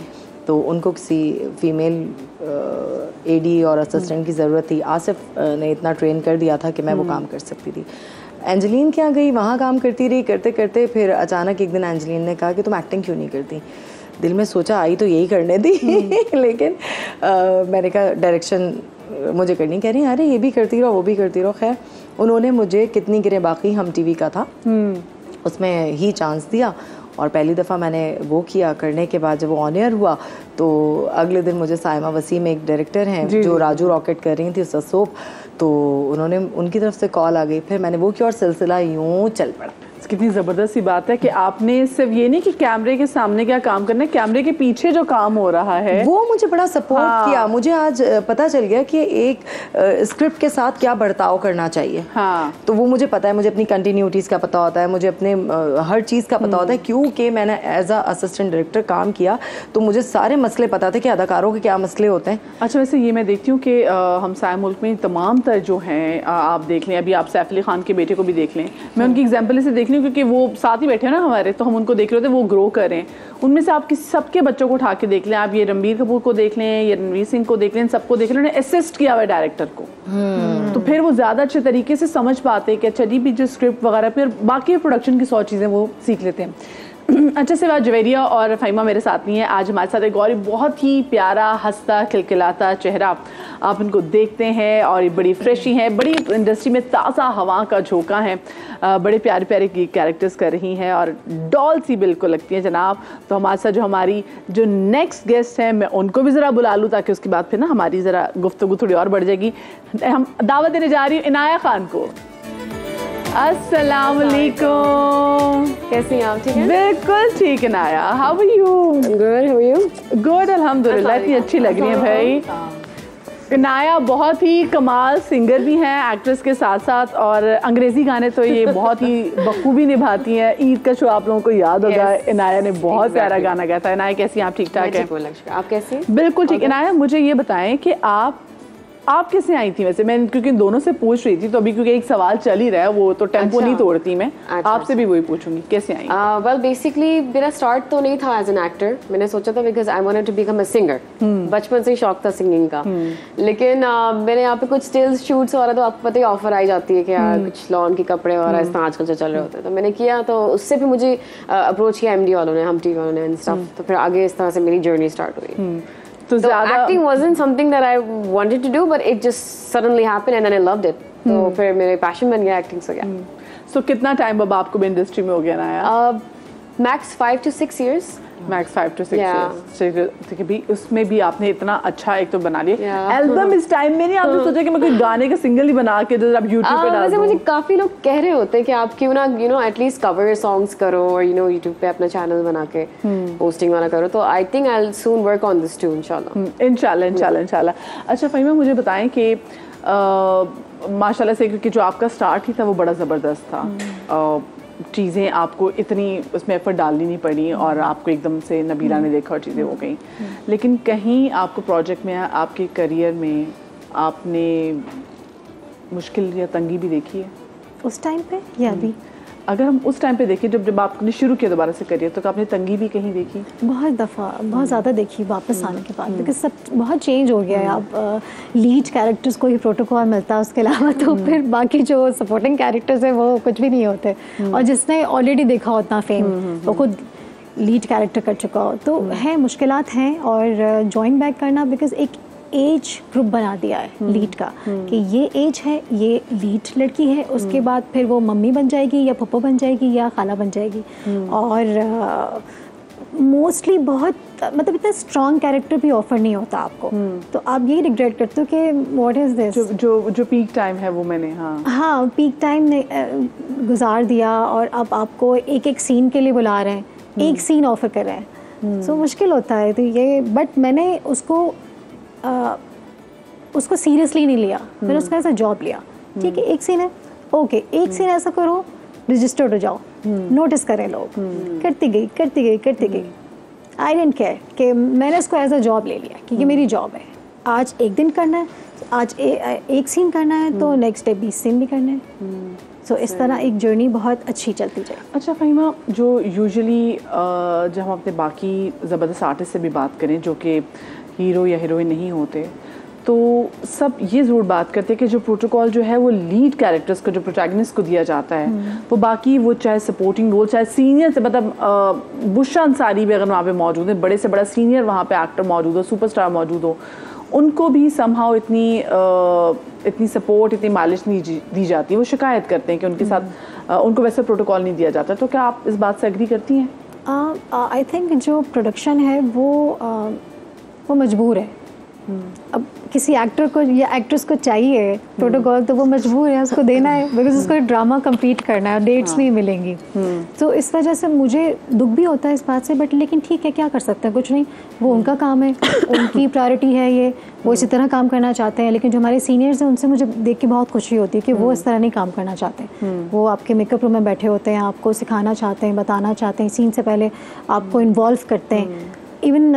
तो उनको किसी फीमेल एडी और असिस्टेंट की ज़रूरत थी। आसिफ ने इतना ट्रेन कर दिया था कि मैं वो काम कर सकती थी। एंजेलिन क्या गई, वहाँ काम करती रही। करते करते फिर अचानक एक दिन एंजेलिन ने कहा कि तुम एक्टिंग क्यों नहीं करती। दिल में सोचा आई तो यही करने दी लेकिन मैंने कहा डायरेक्शन मुझे करनी। कह रही अरे ये भी करती रहो, वो भी करती रहो। खैर उन्होंने मुझे कितनी गिरे बाकी हम टीवी का था उसमें ही चांस दिया, और पहली दफ़ा मैंने वो किया। करने के बाद जब वो ऑन एयर हुआ तो अगले दिन मुझे साइमा वसीम एक डायरेक्टर हैं जो राजू रॉकेट कर रही थी उसका सोप, तो उन्होंने उनकी तरफ से कॉल आ गई। फिर मैंने वो किया और सिलसिला यूँ चल पड़ा। कितनी ज़बरदस्त सी बात है कि आपने सिर्फ ये नहीं कि कैमरे के सामने क्या काम करना है, कैमरे के पीछे जो काम हो रहा है वो मुझे बड़ा सपोर्ट किया। मुझे आज पता चल गया कि एक स्क्रिप्ट के साथ क्या बर्ताव करना चाहिए। तो वो मुझे पता है, मुझे अपनी कंटिन्यूटीज़ का पता होता है, मुझे अपने हर चीज़ का पता होता है, क्योंकि मैंने एज अ असिस्टेंट डायरेक्टर काम किया, तो मुझे सारे मसले पता थे कि अदाकारों के क्या मसले होते हैं। अच्छा, वैसे ये मैं देखती हूँ कि हमसाया मुल्क में तमाम तर जो हैं, आप देख लें, अभी आप सैफ अली खान के बेटे को भी देख लें, मैं उनकी एग्जाम्पल से देख रही हूँ क्योंकि वो साथ ही बैठे हैं ना हमारे, तो हम उनको देख रहे होते, वो ग्रो कर रहे हैं। उनमें से आप किसी सबके बच्चों को उठा के देख लें, आप ये रणबीर कपूर को देख लें, ये रणवीर सिंह को देख लें, सबको देख लें, उन्होंने असिस्ट किया हुआ डायरेक्टर को। तो फिर वो ज़्यादा अच्छे तरीके से समझ पाते हैं कि अच्छा जी भी जो स्क्रिप्ट वगैरह, फिर बाकी प्रोडक्शन की 100 चीज़ें वो सीख लेते हैं। अच्छा, सिवा जवेरिया और फ़हीमा मेरे साथ नहीं है आज, हमारे साथ एक और बहुत ही प्यारा हंसता खिलखिलाता चेहरा, आप इनको देखते हैं और ये बड़ी फ्रेशी हैं, बड़ी इंडस्ट्री में ताज़ा हवा का झोंका है, बड़े प्यारे प्यारे कैरेक्टर्स कर रही हैं और डॉल सी बिल्कुल लगती हैं जनाब। तो हमारे साथ जो हमारी जो नेक्स्ट गेस्ट हैं, मैं उनको भी ज़रा बुला लूँ ताकि उसके बाद फिर ना हमारी ज़रा गुफ्तगू थोड़ी और बढ़ जाएगी। हम दावत देने जा रही हूँ इनाया खान को। अस्सलाम वालेकुम, कैसी हैं आप? ठीक है, बिल्कुल ठीक है Naya. How are you? Good, how are you? Good अल्हम्दुलिल्लाह। इतनी अच्छी लग रही है भाई। नाया बहुत ही कमाल सिंगर भी हैं, एक्ट्रेस के साथ साथ, और अंग्रेजी गाने तो ये बहुत ही बखूबी निभाती हैं। ईद का शो आप लोगों को याद होगा, इनाया ने बहुत प्यारा गाना गाया था। इनाया कैसी हैं आप? ठीक ठाक है? आप कैसी? बिल्कुल ठीक। इनाया मुझे ये बताएं कि आप कैसे आई थी? वैसे मैं क्योंकि दोनों से पूछ रही थी, तो अभी क्योंकि एक सवाल चल ही रहा है, वो तो टेम्पो नहीं तोड़ती मैं, आपसे भी वही पूछूंगी, कैसे आई? वेल बेसिकली मेरा स्टार्ट तो नहीं था एज एन एक्टर, मैंने सोचा था because I wanted to become a singer. बचपन से ही शौक था सिंगिंग का। लेकिन मैंने यहाँ पे कुछ स्टिल्स शूट्स हो रहा, तो आपको पता ही ऑफर आई जाती है कि यार कुछ लॉन के कपड़े और इस तरह आजकल जो चल रहे होते हैं, तो मैंने किया। तो उससे भी मुझे अप्रोच किया MD वालों ने, हम टीवी वालों ने स्टफ, तो फिर आगे इस तरह से मेरी जर्नी स्टार्ट हुई। तो acting wasn't something that I wanted to do, but it just suddenly happened and then I loved it. तो फिर मेरे पैशन बन गया एक्टिंग से। गया। So कितना टाइम अब आपको भी इंडस्ट्री में हो गया ना? Max 5 to 6 years. Max 5 to 6 years। ठीक है भी, उसमें भी आपने इतना अच्छा एक तो बना लिया एल्बम। इस टाइम में नहीं आपने सोचा कि मैं कोई गाने का सिंगल ही बना के जो आप YouTube पे डाल दूं? मुझे काफी लोग कह रहे होते हैं कि आप क्यों ना एटलीस्ट कवर सॉन्ग्स करो और YouTube पे अपना चैनल बना के पोस्टिंग वाला करो। तो I think I will soon work on this too, इंशाल्लाह। अच्छा फ़हीमा, मुझे बताएं कि माशाल्लाह से क्योंकि जो आपका स्टार्ट ही था वो बड़ा ज़बरदस्त था, चीज़ें आपको इतनी उसमें एफर्ट डालनी नहीं पड़ी और आपको एकदम से नबीला ने देखा और चीज़ें हो गई। लेकिन कहीं आपको प्रोजेक्ट में, आपके करियर में आपने मुश्किल या तंगी भी देखी है उस टाइम पे या अभी? अगर हम उस टाइम पे देखें जब आपने शुरू किया दोबारा से करियर, तो आपने तंगी भी कहीं देखी? बहुत दफ़ा, बहुत ज़्यादा देखी वापस आने के बाद, बिकॉज सब बहुत चेंज हो गया है। अब लीड कैरेक्टर्स को ही प्रोटोकॉल मिलता है, उसके अलावा तो फिर बाकी जो सपोर्टिंग कैरेक्टर्स है वो कुछ भी नहीं होते। और जिसने ऑलरेडी देखा हो उतना फेम, वो खुद लीड कैरेक्टर कर चुका हो, तो है मुश्किलात हैं। और जॉइन बैक करना बिकॉज एक एज ग्रुप बना दिया है लीड का, कि ये एज है, ये लीड लड़की है, उसके बाद फिर वो मम्मी बन जाएगी या पप्पा बन जाएगी या खाला बन जाएगी। और मोस्टली बहुत मतलब इतना स्ट्रॉन्ग कैरेक्टर भी ऑफर नहीं होता आपको, तो आप यही रिग्रेट करते हो कि व्हाट इज़ दिस। जो पीक टाइम है वो मैंने हाँ पीक टाइम ने गुजार दिया, और अब आपको एक एक सीन के लिए बुला रहे हैं, एक सीन ऑफर कर रहे हैं, सो मुश्किल होता है। तो ये बट मैंने उसको सीरियसली नहीं लिया, मैंने उसका ऐसा जॉब लिया। ठीक है, एक सीन है, ओके, एक सीन ऐसा करो, रजिस्टर्ड हो जाओ, नोटिस करें लोग। करती गई। आई डेंट केयर कि मैंने उसको एज अ जॉब ले लिया, क्योंकि मेरी जॉब है। आज एक दिन करना है, आज एक सीन करना है, तो नेक्स्ट डे 20 सीन भी करना है। सो इस तरह एक जर्नी बहुत अच्छी चलती जाए। अच्छा फ़हीमा, जो यूजुअली जब हम अपने बाकी ज़बरदस्त आर्टिस्ट से भी बात करें जो कि हीरो या हीरोइन नहीं होते, तो सब ये ज़रूर बात करते हैं कि जो प्रोटोकॉल जो है वो लीड कैरेक्टर्स को, जो प्रोटैगनिस्ट को दिया जाता है, वो बाकी वो चाहे सपोर्टिंग रोल, चाहे सीनियर से, मतलब बुशरा अंसारी भी अगर वहाँ पे मौजूद है, बड़े से बड़ा सीनियर वहाँ पे एक्टर मौजूद हो, सुपरस्टार मौजूद हो, उनको भी समहाउ इतनी सपोर्ट, इतनी मालिश नहीं दी जाती है। वो शिकायत करते हैं कि उनके साथ उनको वैसे प्रोटोकॉल नहीं दिया जाता। तो क्या आप इस बात से एग्री करती हैं? आई थिंक जो प्रोडक्शन है वो मजबूर है। अब किसी एक्टर को या एक्ट्रेस को चाहिए प्रोटोकॉल, तो वो मजबूर है, उसको देना है, बिकॉज उसको ड्रामा कंप्लीट करना है, डेट्स नहीं मिलेंगी। तो इस वजह से मुझे दुख भी होता है इस बात से, बट लेकिन ठीक है, क्या कर सकते हैं, कुछ नहीं, वो उनका काम है, उनकी प्रायोरिटी है ये, वो इसी तरह काम करना चाहते हैं। लेकिन जो हमारे सीनियर्स हैं उनसे मुझे देख के बहुत खुशी होती है कि वो इस तरह नहीं काम करना चाहते। वो आपके मेकअप रूम में बैठे होते हैं, आपको सिखाना चाहते हैं, बताना चाहते हैं, सीन से पहले आपको इन्वॉल्व करते हैं, इवन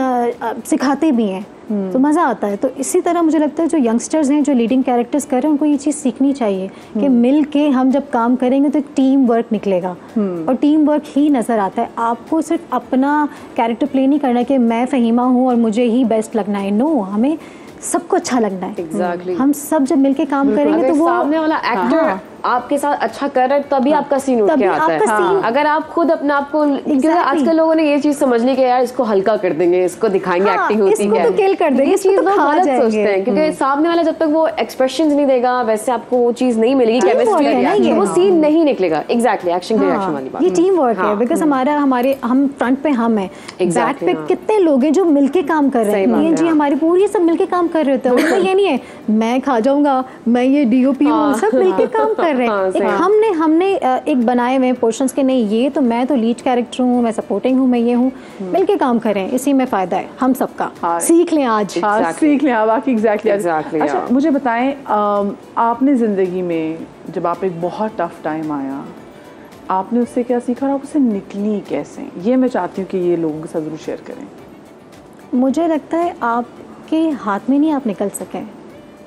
सिखाते भी हैं, तो मज़ा आता है। तो इसी तरह मुझे लगता है जो यंगस्टर्स हैं, जो लीडिंग कैरेक्टर्स कर रहे हैं, उनको ये चीज़ सीखनी चाहिए कि मिल के हम जब काम करेंगे तो टीम वर्क निकलेगा, और टीम वर्क ही नज़र आता है। आपको सिर्फ अपना कैरेक्टर प्ले नहीं करना है कि मैं फ़हीमा हूँ और मुझे ही बेस्ट लगना है, नो, हमें सबको अच्छा लगना है। Exactly. हम सब जब मिलके काम करेंगे तो वो सामने वाला एक्टर आपके साथ अच्छा कर रहा है, तभी आपका सीन उठ के आता है। अगर आप खुद अपने आप को, क्योंकि आजकल लोगों ने ये चीज समझ ली कि यार इसको हल्का कर देंगे, इसको दिखाएंगे एक्टिंग होती है, इसको तो किल कर देंगे, ये चीज लोग गलत सोचते हैं, क्योंकि सामने वाला जब तक वो एक्सप्रेशंस नहीं देगा, वैसे आपको वो चीज नहीं मिलेगी, केमिस्ट्री, वो सीन नहीं निकलेगा। एग्जैक्टली, एक्शन की रिएक्शन वाली बात, ये टीम वर्क है, बिकॉज हम फ्रंट पे हम हैं, बैक पे कितने लोग हैं जो मिलके काम कर रहे हैं, जी हमारी पूरी सब मिलके काम कर रहे होते हैं। उनको ये नहीं है मैं खा जाऊंगा, मैं ये डीओपी हूँ, सब मिलके काम कर रहे हैं। हमने एक बनाए हुए पोर्शंस के, नहीं ये तो मैं तो लीड कैरेक्टर हूँ, मैं सपोर्टिंग हूँ, मैं ये हूँ, मिलके काम करें, इसी में फ़ायदा है हम सबका। सीख लें आज, सीख लें बाकी। एग्जैक्टली। अच्छा मुझे बताएं, आपने ज़िंदगी में जब आप एक बहुत टफ टाइम आया, आपने उससे क्या सीखा और आप उससे निकली कैसे? ये मैं चाहती हूँ कि ये लोगों के साथ ज़रूर शेयर करें। मुझे लगता है आपके हाथ में नहीं आप निकल सकें,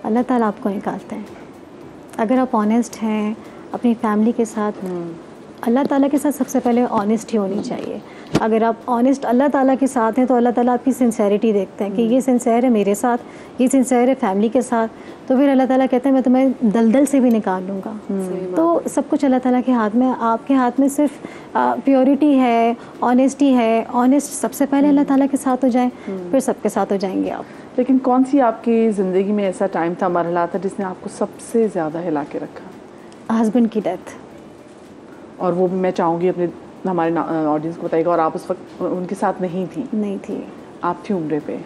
अल्लाह ताला आपको निकालते हैं। अगर आप ऑनेस्ट हैं अपनी फैमिली के साथ, अल्लाह ताला के साथ सबसे पहले ऑनेस्टी होनी चाहिए। अगर आप ऑनेस्ट अल्लाह ताला के साथ हैं तो अल्लाह ताला आपकी सिंसेरिटी देखते हैं कि ये सिंसेर है मेरे साथ, ये सिंसेर है फैमिली के साथ, तो फिर अल्लाह ताला कहते हैं मैं तुम्हें दलदल से भी निकाल लूँगा। तो सब कुछ अल्लाह ताला के हाथ में, आपके हाथ में सिर्फ प्योरिटी है, ऑनेस्टी है। ऑनेस्ट सबसे पहले अल्लाह ताला के साथ हो जाए, फिर सबके साथ हो जाएंगे आप। लेकिन कौन सी आपकी ज़िंदगी में ऐसा टाइम था, मरहला था, जिसने आपको सबसे ज़्यादा हिला के रखा? हस्बैंड की डेथ। और वो मैं चाहूँगी अपने हमारे ऑडियंस को बताइएगा। और आप उस वक्त उनके साथ नहीं थी? आप थी उम्रे पे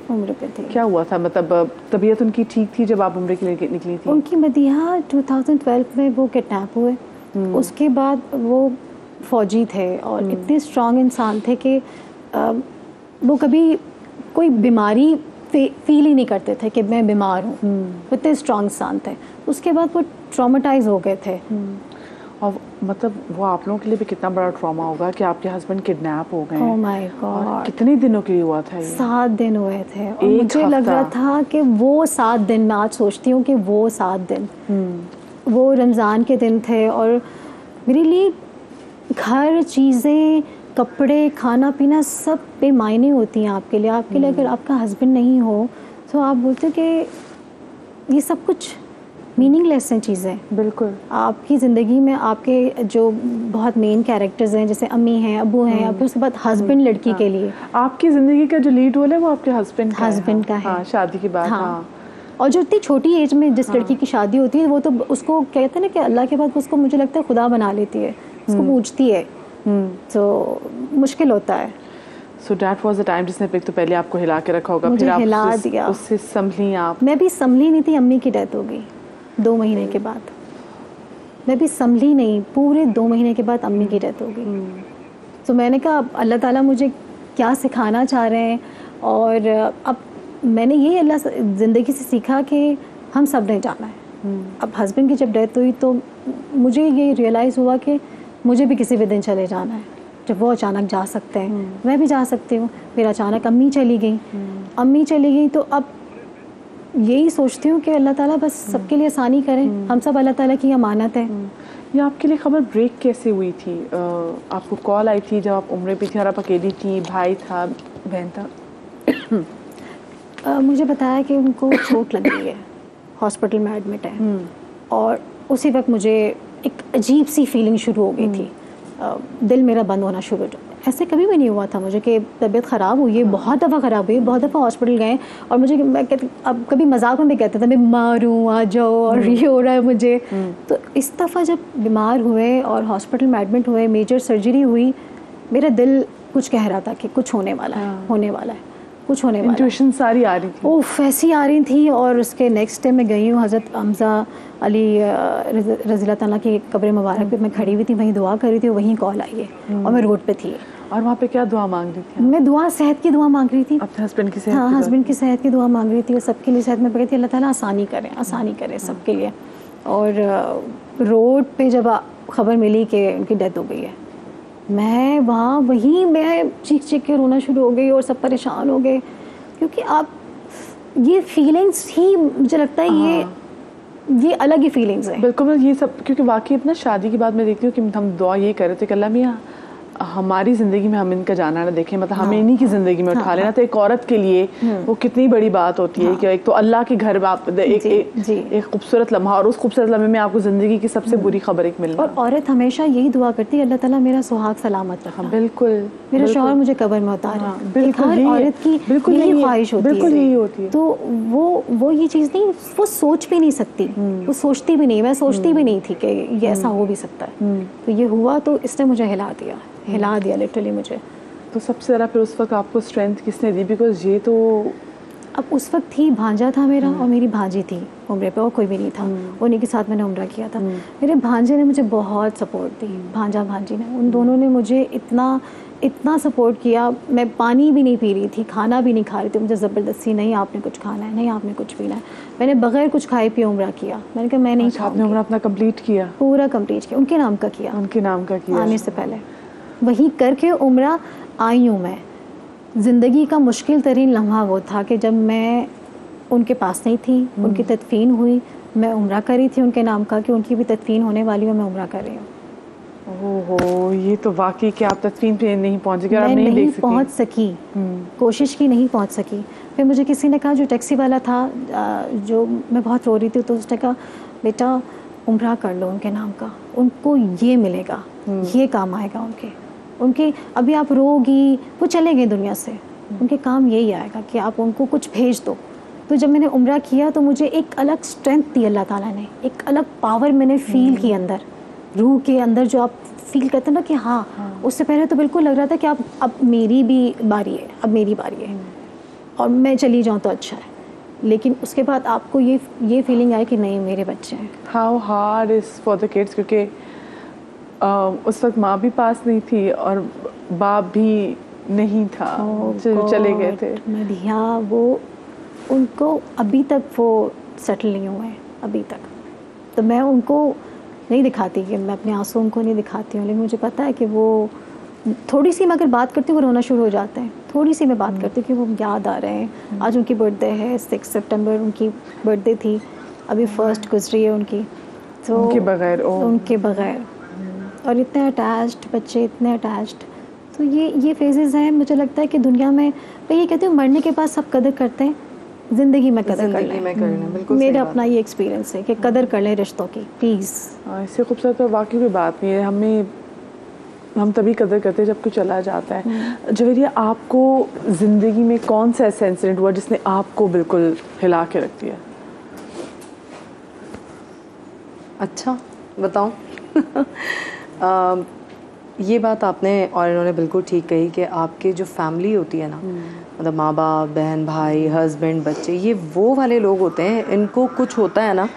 थी। क्या हुआ था, मतलब तबीयत उनकी ठीक थी जब आप उम्रे के लिए निकली थी? उनकी मदीहा 2012 में वो किडनैप हुए। उसके बाद वो फौजी थे और इतने स्ट्रॉन्ग इंसान थे कि वो कभी कोई बीमारी फील ही नहीं करते थे कि मैं बीमार हूँ, इतने स्ट्रॉन्ग इंसान थे। उसके बाद वो ट्रॉमेटाइज हो गए थे। और मतलब वो आप लोगों के लिए भी कितना बड़ा ट्रॉमा होगा कि आपके हस्बैंड किडनैप हो गए। Oh my God. कितने दिनों के लिए हुआ था ये? 7 दिन हुए थे। और मुझे लग रहा था कि वो 7 दिन, मैं आज सोचती हूँ कि वो 7 दिन वो रमज़ान के दिन थे और मेरे लिए घर, चीज़ें, कपड़े, खाना पीना सब बेमायने होती हैं आपके लिए। आपके लिए अगर आपका हस्बैंड नहीं हो तो आप बोलते हो कि ये सब कुछ मीनिंगलेस हैं चीज़ें। बिल्कुल। आपकी ज़िंदगी में आपके जो बहुत मेन कैरेक्टर्स हैं, जैसे अम्मी हैं, अबू हैं, या फिर उसके बाद हस्बैंड लड़की के लिए। आपकी ज़िंदगी का जो लीड रोल है वो आपके हस्बैंड का है। हाँ, शादी के बाद। हाँ। और जो इतनी छोटी एज में जिस लड़की की शादी होती है, वो तो उसको कहते हैं ना कि अल्लाह के बाद उसको मुझे लगता है खुदा बना लेती है, उसको पूछती है, तो मुश्किल होता है। So that was the time जिसने तो पहले आपको हिला के रखा होगा, मुझे फिर आप हिला दिया, उससे संभली आप। मैं भी संभली नहीं थी, अम्मी की डेथ हो गई 2 महीने के बाद। मैं भी संभली नहीं, पूरे 2 महीने के बाद अम्मी की डेथ हो गई। तो मैंने कहा अल्लाह ताला मुझे क्या सिखाना चाह रहे हैं। और अब मैंने ये अल्लाह ज़िंदगी से सीखा कि हम सब ने जाना है। अब हस्बैंड की जब डेथ हुई तो मुझे ये रियलाइज़ हुआ कि मुझे भी किसी भी दिन चले जाना है। जब वो अचानक जा सकते हैं, मैं भी जा सकती हूँ। फिर अचानक अम्मी चली गई, तो अब यही सोचती हूँ कि अल्लाह ताला बस सबके लिए आसानी करें। हम सब अल्लाह ताला की अमानत है। ये आपके लिए खबर ब्रेक कैसे हुई थी? आपको कॉल आई थी जब आप उम्रे पे थी और आप अकेली थी, भाई था, बहन था? मुझे बताया कि उनको चोट लग गई है, हॉस्पिटल में एडमिट है। और उसी वक्त मुझे एक अजीब सी फीलिंग शुरू हो गई थी, दिल मेरा बंद होना शुरू हो। ऐसे कभी भी नहीं हुआ था मुझे कि तबीयत ख़राब हुई है, बहुत दफ़ा ख़राब हुई है, बहुत दफ़ा हॉस्पिटल गए। और मुझे मैं अब कभी मजाक में भी कहते थे मैं बीमार हूँ, आ जाओ, और ये हो रहा है मुझे। तो इस दफ़ा जब बीमार हुए और हॉस्पिटल में एडमिट हुए, मेजर सर्जरी हुई, मेरा दिल कुछ कह रहा था कि कुछ होने वाला है, होने वाला है, कुछ होने वाला है। इंट्यूशन सारी आ रही थी। ओह, ऐसी आ रही थी। और उसके नेक्स्ट डे मैं गई हूँ हज़रत हमज़ा अली रज़ी ताला की कब्र मुबारक पे मैं खड़ी हुई थी, वहीं दुआ कर रही थी, वहीं कॉल आई है और मैं रोड पे थी। और वहाँ पे क्या दुआ मांग रही थी? मैं दुआ सेहत की दुआ मांग रही थी, अपने हस्बैंड की सेहत। हाँ, हस्बैंड की सेहत की दुआ मांग रही थी और सबके लिए सेहत में पकड़ी थी। अल्लाह ताला आसानी करे सबके लिए। और रोड पे जब खबर मिली कि उनकी डेथ हो गई है, मैं मैं चीख के रोना शुरू हो गई और सब परेशान हो गए। क्योंकि आप ये फीलिंग्स ही, मुझे लगता है ये अलग ही फीलिंग्स हैं। बिल्कुल। ये सब क्योंकि वाकई अपना शादी के बाद मैं देखती हूँ कि हम दुआ ये कर रहे थे कि अल्लाह मियाँ हमारी ज़िंदगी में हम इनका जाना ना देखें, मतलब हमें इन्हीं की ज़िंदगी में उठा लेना। तो एक औरत के लिए वो कितनी बड़ी बात होती है कि एक तो अल्लाह के घर में आप एक खूबसूरत लम्हा, और उस खूबसूरत लम्हे में आपको ज़िंदगी की सबसे बुरी खबर एक मिलना। और औरत हमेशा यही दुआ करती है, अल्लाह ताला मेरा सुहाग सलामत रखा। बिल्कुल। मेरा शौहर मुझे कब्र में उतारे। बिल्कुल। हर औरत की यही ख्वाहिश होती है। बिल्कुल यही होती है। तो वो ये चीज़ नहीं, वो सोच भी नहीं सकती, वो सोचती भी नहीं, मैं सोचती भी नहीं थी कि ये ऐसा हो भी सकता है। तो ये हुआ तो इसने मुझे हिला दिया लिटरली मुझे। तो सबसे ज़्यादा फिर उस वक्त आपको स्ट्रेंथ किसने दी? बिकॉज ये तो अब उस वक्त थी, भांजा था मेरा और मेरी भांजी थी उम्रे पे, और कोई भी नहीं था। उन्हीं के साथ मैंने उम्रा किया था। मेरे भांजे ने मुझे बहुत सपोर्ट दी, भांजी ने, उन दोनों ने मुझे इतना सपोर्ट किया। मैं पानी भी नहीं पी रही थी, खाना भी नहीं खा रही थी। मुझे ज़बरदस्ती, नहीं आपने कुछ खाना है, नहीं आपने कुछ पीना है। मैंने बगैर कुछ खाए पिए उम्रा किया। मैंने कहा मैं नहीं खाऊंगी। आपने उम्रा अपना कंप्लीट किया? पूरा कंप्लीट किया, उनके नाम का किया। उनके नाम का किया आने से पहले वही करके उम्रा आई हूँ मैं। ज़िंदगी का मुश्किल तरीन लम्हा वो था कि जब मैं उनके पास नहीं थी, उनकी तदफीन हुई, मैं उम्रा करी थी उनके नाम का कि उनकी भी तदफीन होने वाली है, मैं उम्रा कर रही हूँ। ओहो, ये तो वाकई कि आप तदफीन पे नहीं पहुँच गए, आप नहीं देख सकी। पहुँच सकी, कोशिश की, नहीं पहुँच सकी। फिर मुझे किसी ने कहा, जो टैक्सी वाला था, जो मैं बहुत रो रही थी, तो उसने कहा बेटा उम्रा कर लो उनके नाम का, उनको ये मिलेगा, ये काम आएगा उनके अभी आप रोगी, वो चले गए दुनिया से, उनके काम यही आएगा कि आप उनको कुछ भेज दो। तो जब मैंने उम्रा किया तो मुझे एक अलग स्ट्रेंथ दी अल्लाह ताला ने, एक अलग पावर मैंने फील की अंदर, रूह के अंदर, जो आप फील करते हैं ना कि हाँ। उससे पहले तो बिल्कुल लग रहा था कि अब मेरी भी बारी है, अब मेरी बारी है और मैं चली जाऊँ तो अच्छा है। लेकिन उसके बाद आपको ये फीलिंग आई कि नहीं, मेरे बच्चे हैं। How hard is for the kids, क्योंकि उस वक्त माँ भी पास नहीं थी और बाप भी नहीं था, चले गए थे। मदिया, वो उनको अभी तक वो सेटल नहीं हुए हैं अभी तक। तो मैं उनको नहीं दिखाती, कि मैं अपने आंसू उनको नहीं दिखाती हूँ, लेकिन मुझे पता है कि वो थोड़ी सी मैं अगर बात करती हूँ वो रोना शुरू हो जाते हैं। थोड़ी सी मैं बात करती हूँ कि वो याद आ रहे हैं। आज उनकी बर्थडे है, 6 सितंबर उनकी बर्थडे थी, अभी 1 गुजरी है उनकी। तो उनके बगैर उनके बगैर, और इतने अटैच्ड बच्चे, इतने अटैच्ड। तो ये फेजेस हैं। मुझे लगता है कि दुनिया में, मैं ये कहती हूँ, मरने के बाद सब कदर करते हैं, ज़िंदगी में कदर कर लें। बिल्कुल मेरा अपना ये एक्सपीरियंस है कि कदर कर लें रिश्तों की, प्लीज़। इससे खूबसूरत तो वाकई कोई बात नहीं है। हम तभी कदर करते हैं जब कोई चला जाता है। जवेरिया, आपको ज़िंदगी में कौन सा ऐसा इंसिडेंट हुआ जिसने आपको बिल्कुल हिला के रख दिया? अच्छा बताऊं? ये बात आपने और इन्होंने बिल्कुल ठीक कही कि आपके जो फैमिली होती है ना, मतलब माँ बाप, बहन भाई, हस्बैंड, बच्चे, ये वो वाले लोग होते हैं, इनको कुछ होता है ना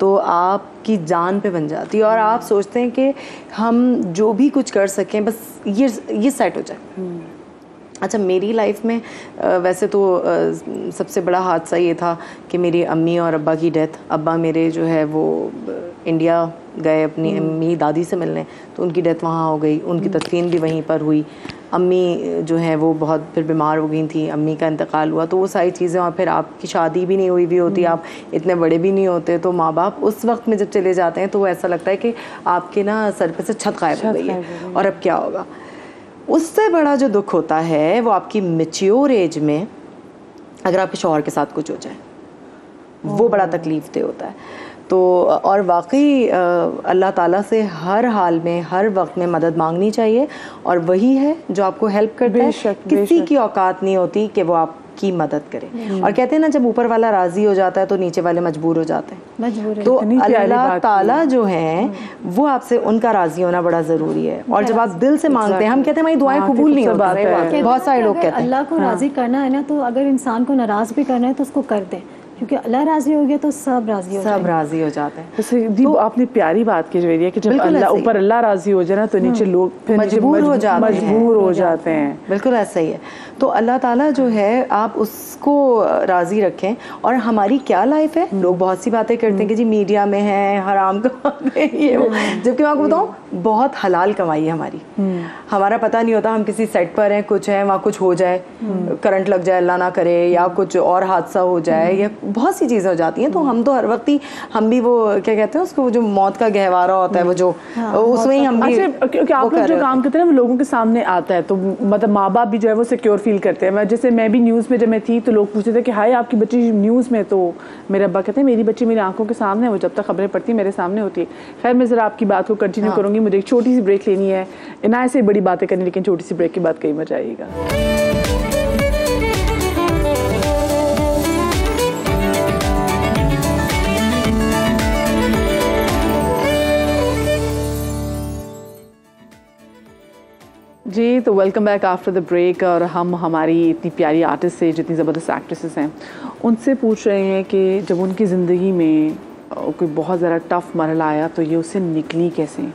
तो आपकी जान पे बन जाती है और आप सोचते हैं कि हम जो भी कुछ कर सकें बस ये सेट हो जाए। अच्छा, मेरी लाइफ में वैसे तो सबसे बड़ा हादसा ये था कि मेरी अम्मी और अब्बा की डेथ। अब्बा मेरे जो है वो इंडिया गए अपनी मेरी दादी से मिलने, तो उनकी डेथ वहाँ हो गई, उनकी तदफीन भी वहीं पर हुई। अम्मी जो है वो बहुत फिर बीमार हो गई थी, अम्मी का इंतकाल हुआ, तो वो सारी चीज़ें। और फिर आपकी शादी भी नहीं हुई भी होती, आप इतने बड़े भी नहीं होते, तो माँ बाप उस वक्त में जब चले जाते हैं तो वो ऐसा लगता है कि आपके ना सर पे से छत गायब हो गई है और अब क्या होगा। उससे बड़ा जो दुख होता है वो आपकी मैच्योर एज में अगर आपके शौहर के साथ कुछ हो जाए, वो बड़ा तकलीफ दे होता है। तो और वाकई अल्लाह ताला से हर हाल में, हर वक्त में मदद मांगनी चाहिए, और वही है जो आपको हेल्प करता है। किसी की औकात नहीं होती कि वो आपकी मदद करे। और कहते हैं ना, जब ऊपर वाला राजी हो जाता है तो नीचे वाले मजबूर हो जाते हैं। तो अल्लाह ताला जो है वो आपसे, उनका राजी होना बड़ा ज़रूरी है। और जब आप दिल से मांगते हैं, हम कहते हैं हमारी दुआएं कबूल नहीं होती, बहुत सारे लोग कहते हैं। अल्लाह को राजी करना है ना, तो अगर इंसान को नाराज़ भी करना है तो उसको कर दें, क्योंकि अल्लाह राजी हो गया तो सब राजी हो जाते हैं। तो आपने प्यारी बात की जवेरिया कि जब अल्लाह ऊपर अल्लाह राजी हो जाए ना तो नीचे लोग फिर मजबूर हो जाते हैं। बिल्कुल ऐसा ही है। तो अल्लाह ताला जो है आप उसको राजी रखें। और हमारी क्या लाइफ है, लोग बहुत सी बातें करते हैं कि जी मीडिया में है, हराम कमाते ये वो, जबकि मैं आपको बताऊं बहुत हलाल कमाई है हमारी। हमारा पता नहीं होता, हम किसी सेट पर हैं, कुछ है वहाँ, कुछ हो जाए, करंट लग जाए अल्लाह ना करे, या कुछ और हादसा हो जाए, या बहुत सी चीज़ें हो जाती हैं। तो हम तो हर वक्त ही, हम भी वो क्या कहते हैं उसको, वो जो मौत का गहवारा होता है वो जो उसमें ही हम भी। क्योंकि आप लोग जो काम करते हैं ना वो लोगों के सामने आता है, तो मतलब माँ बाप भी जो है वो सिक्योर फील करते हैं। जैसे मैं भी न्यूज़ में जब मैं थी तो लोग पूछते थे कि हाय आपकी बच्ची न्यूज़ में, तो मेरे अब्बा कहते हैं मेरी बच्ची मेरी आंखों के सामने है, वो जब तक खबरें पढ़ती मेरे सामने होती है। खैर, मैं ज़रा आपकी बात को कंटिन्यू करूँगी, मुझे एक छोटी सी ब्रेक लेनी है। इनायत से बड़ी बातें करनी, लेकिन छोटी सी ब्रेक के बाद कहीं मजा आएगा। जी, तो welcome back after the break. और हम हमारी इतनी प्यारी आर्टिस्ट से, जितनी ज़बरदस्त एक्ट्रेसेस हैं, उनसे पूछ रहे हैं कि जब उनकी ज़िंदगी में कोई बहुत ज़्यादा टफ मरहला आया तो ये उससे निकली कैसे।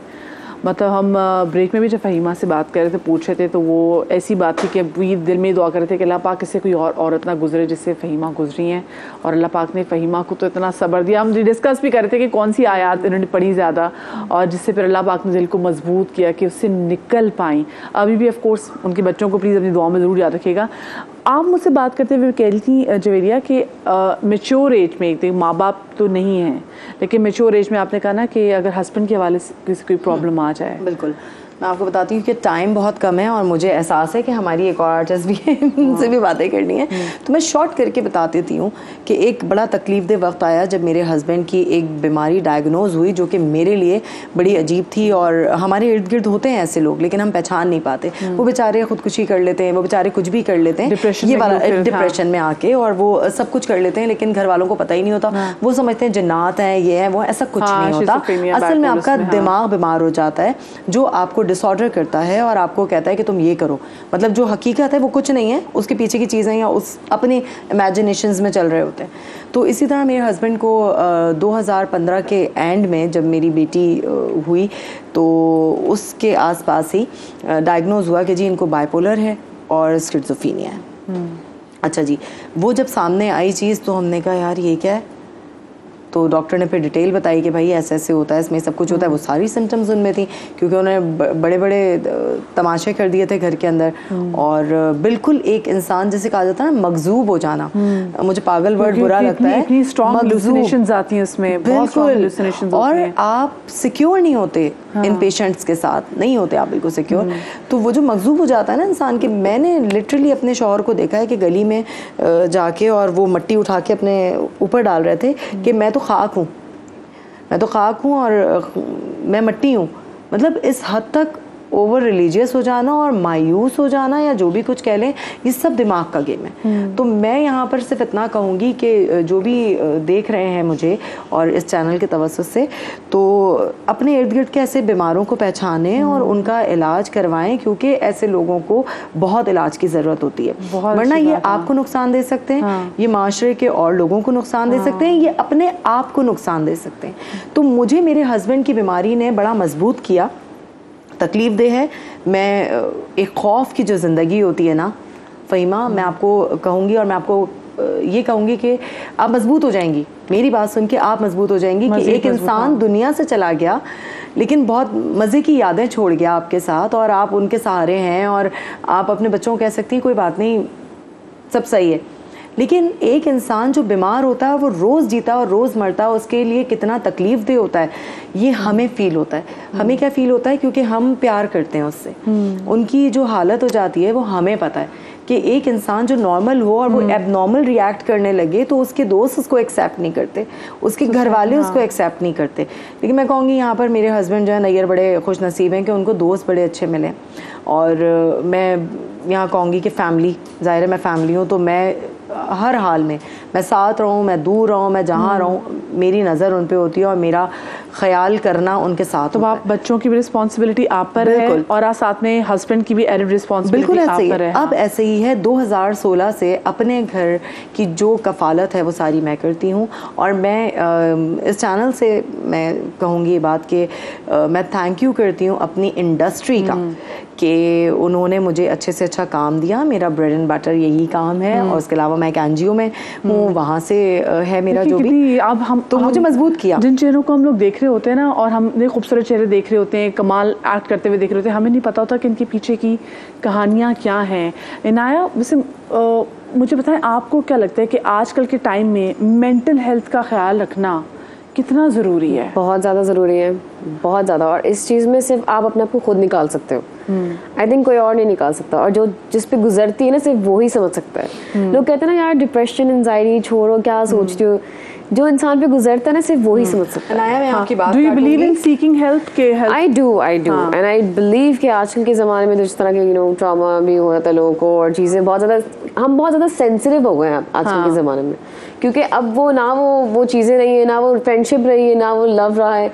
मतलब हम ब्रेक में भी जब फ़हीमा से बात कर रहे थे, पूछ रहे थे, तो वो ऐसी बात थी कि वो दिल में दुआ कर रहे थे कि अल्लाह पाक इससे कोई और औरत ना गुजरे जिससे फ़हीमा गुजरी हैं। और अल्लाह पाक ने फ़हीमा को तो इतना सब्र दिया। हम डिस्कस भी कर रहे थे कि कौन सी आयत इन्होंने पढ़ी ज़्यादा, और जिससे फिर अल्लाह पाक ने दिल को मजबूत किया कि उससे निकल पाएँ। अभी भी ऑफ कोर्स उनके बच्चों को प्लीज़ अपनी दुआ में ज़रूर याद रखिएगा। आप मुझसे बात करते हुए कह रही थी जवेरिया कि मैच्योर एज में, एक माँ बाप तो नहीं हैं, लेकिन मैच्योर एज में आपने कहा ना कि अगर हस्बैंड के हवाले से किसी कोई प्रॉब्लम आ जाए। बिल्कुल, मैं आपको बताती हूँ कि टाइम बहुत कम है और मुझे एहसास है कि हमारी एक और आर्टिस्ट भी है, उनसे भी बातें करनी है। तो मैं शॉर्ट करके बता देती हूँ कि एक बड़ा तकलीफदेह वक्त आया जब मेरे हस्बैंड की एक बीमारी डायग्नोज हुई, जो कि मेरे लिए बड़ी अजीब थी। और हमारे इर्द गिर्द होते हैं ऐसे लोग, लेकिन हम पहचान नहीं पाते। वो बेचारे खुदकुशी कर लेते हैं, वो बेचारे कुछ भी कर लेते हैं, ये वाला डिप्रेशन में आके, और वो सब कुछ कर लेते हैं, लेकिन घर वालों को पता ही नहीं होता। वो समझते हैं जन्नात है, ये है, वो, ऐसा कुछ नहीं होता। असल में आपका दिमाग बीमार हो जाता है, जो आपको डिसऑर्डर करता है और आपको कहता है कि तुम ये करो। मतलब जो हकीकत है वो कुछ नहीं है, उसके पीछे की चीज़ें या उस अपने इमेजिनेशंस में चल रहे होते हैं। तो इसी तरह मेरे हस्बैंड को 2015 के एंड में जब मेरी बेटी हुई तो उसके आसपास ही डायग्नोज हुआ कि जी इनको बाइपोलर है और स्किज़ोफ्रेनिया है। अच्छा जी, वो जब सामने आई चीज़ तो हमने कहा यार ये क्या है। तो डॉक्टर ने फिर डिटेल बताई कि भाई ऐसे ऐसे होता है, इसमें सब कुछ होता है। वो सारी सिम्टम्स उनमें थी, क्योंकि उन्होंने बड़े बड़े तमाशे कर दिए थे घर के अंदर। और बिल्कुल एक इंसान जैसे कहा जाता है ना, मगजूब हो जाना, मुझे पागल वर्ड बुरा लगता है, इतनी स्ट्रॉन्ग हेलुसिनेशंस आती हैं उसमें, बिल्कुल, और आप सिक्योर नहीं होते इन पेशेंट्स के साथ, नहीं होते आप बिल्कुल सिक्योर। तो वो जो मगजूब हो जाता है ना इंसान के, मैंने लिटरली अपने शौहर को देखा है कि गली में जाके और वो मिट्टी उठा के अपने ऊपर डाल रहे थे कि मैं तो खाक हूँ, मैं तो खाक हूँ और मैं मिट्टी हूँ। मतलब इस हद तक ओवर रिलीजियस हो जाना और मायूस हो जाना, या जो भी कुछ कह लें, ये सब दिमाग का गेम है। तो मैं यहाँ पर सिर्फ इतना कहूँगी कि जो भी देख रहे हैं मुझे और इस चैनल के तवज्जुह से, तो अपने इर्द गिर्द के ऐसे बीमारों को पहचानें और उनका इलाज करवाएं, क्योंकि ऐसे लोगों को बहुत इलाज की ज़रूरत होती है। वरना ये आपको नुकसान दे सकते हैं, ये माशरे के और लोगों को नुकसान दे सकते हैं, ये अपने आप को नुकसान दे सकते हैं। तो मुझे मेरे हस्बैंड की बीमारी ने बड़ा मजबूत किया, तकलीफ दे है। मैं एक खौफ की जो ज़िंदगी होती है ना फ़हीमा, मैं आपको कहूँगी और मैं आपको ये कहूँगी कि आप मजबूत हो जाएंगी, मेरी बात सुन के आप मजबूत हो जाएंगी कि एक इंसान दुनिया से चला गया लेकिन बहुत मज़े की यादें छोड़ गया आपके साथ, और आप उनके सहारे हैं, और आप अपने बच्चों को कह सकती हैं कोई बात नहीं, सब सही है। लेकिन एक इंसान जो बीमार होता है, वो रोज़ जीता है और रोज़ मरता है, उसके लिए कितना तकलीफ दे होता है, ये हमें फ़ील होता है। हमें क्या फ़ील होता है, क्योंकि हम प्यार करते हैं उससे, उनकी जो हालत हो जाती है वो हमें पता है कि एक इंसान जो नॉर्मल हो और वो एबनॉर्मल रिएक्ट करने लगे, तो उसके दोस्त उसको एक्सेप्ट नहीं करते, उसके घर वाले उसको एक्सेप्ट नहीं करते। लेकिन मैं कहूँगी यहाँ पर मेरे हस्बैंड जो है नैयर बड़े खुश नसीब हैं कि उनको दोस्त बड़े अच्छे मिले। और मैं यहाँ कहूँगी कि फैमिली, ज़ाहिर है मैं फैमिली हूँ, तो मैं हर हाल में, मैं साथ रहूँ, मैं दूर रहूँ, मैं जहाँ रहूँ, मेरी नज़र उन पे होती है और मेरा ख्याल करना उनके साथ। तो आप बच्चों की भी रिस्पॉन्सिबिलिटी आप पर है और साथ में हस्बैंड की भी एडिड रिस्पॉन्सिबिलिटी आप पर है। अब ऐसे ही है, 2016 से अपने घर की जो कफ़ालत है वो सारी मैं करती हूँ। और मैं इस चैनल से मैं कहूँगी ये बात कि मैं थैंक यू करती हूँ अपनी इंडस्ट्री का कि उन्होंने मुझे अच्छे से अच्छा काम दिया। मेरा ब्रेड एंड बटर यही काम है, और उसके अलावा मैं एक एनजीओ में हूँ, वहाँ से है मेरा जो भी। अब हम तो मुझे मजबूत किया। जिन चेहरों को हम लोग देख रहे होते हैं ना, और हमने खूबसूरत चेहरे देख रहे होते हैं, कमाल एक्ट करते हुए देख रहे होते हैं, हमें नहीं पता होता कि इनके पीछे की कहानियाँ क्या हैं। इनाया, वैसे मुझे बताएं, आपको क्या लगता है कि आजकल के टाइम में मेंटल हेल्थ का ख्याल रखना कितना ज़रूरी है? बहुत ज़्यादा ज़रूरी है, बहुत ज़्यादा। और इस चीज़ में सिर्फ आप अपने आप को खुद निकाल सकते हो, आई थिंक कोई और नहीं निकाल सकता। और जो जिस पे गुजरती है ना, सिर्फ वो ही समझ सकता है। लोग कहते हैं ना यार डिप्रेशन एंजाइटी छोड़ो, क्या सोचती हो, जो इंसान पे गुजरता है ना सिर्फ वो ही समझ सकता है। अनाया, मैं आपकी बात do you believe in seeking help के help? I do and I believe कि आजकल के ज़माने में जिस तरह के ट्रॉमा भी हो जाता है लोगों को, और चीज़ें बहुत ज़्यादा, हम बहुत ज़्यादा सेंसिटिव हो गए हैं आजकल के ज़माने में, क्योंकि अब वो ना वो चीज़ें नहीं है, ना वो फ्रेंडशिप रही है, ना वो लव रहा है,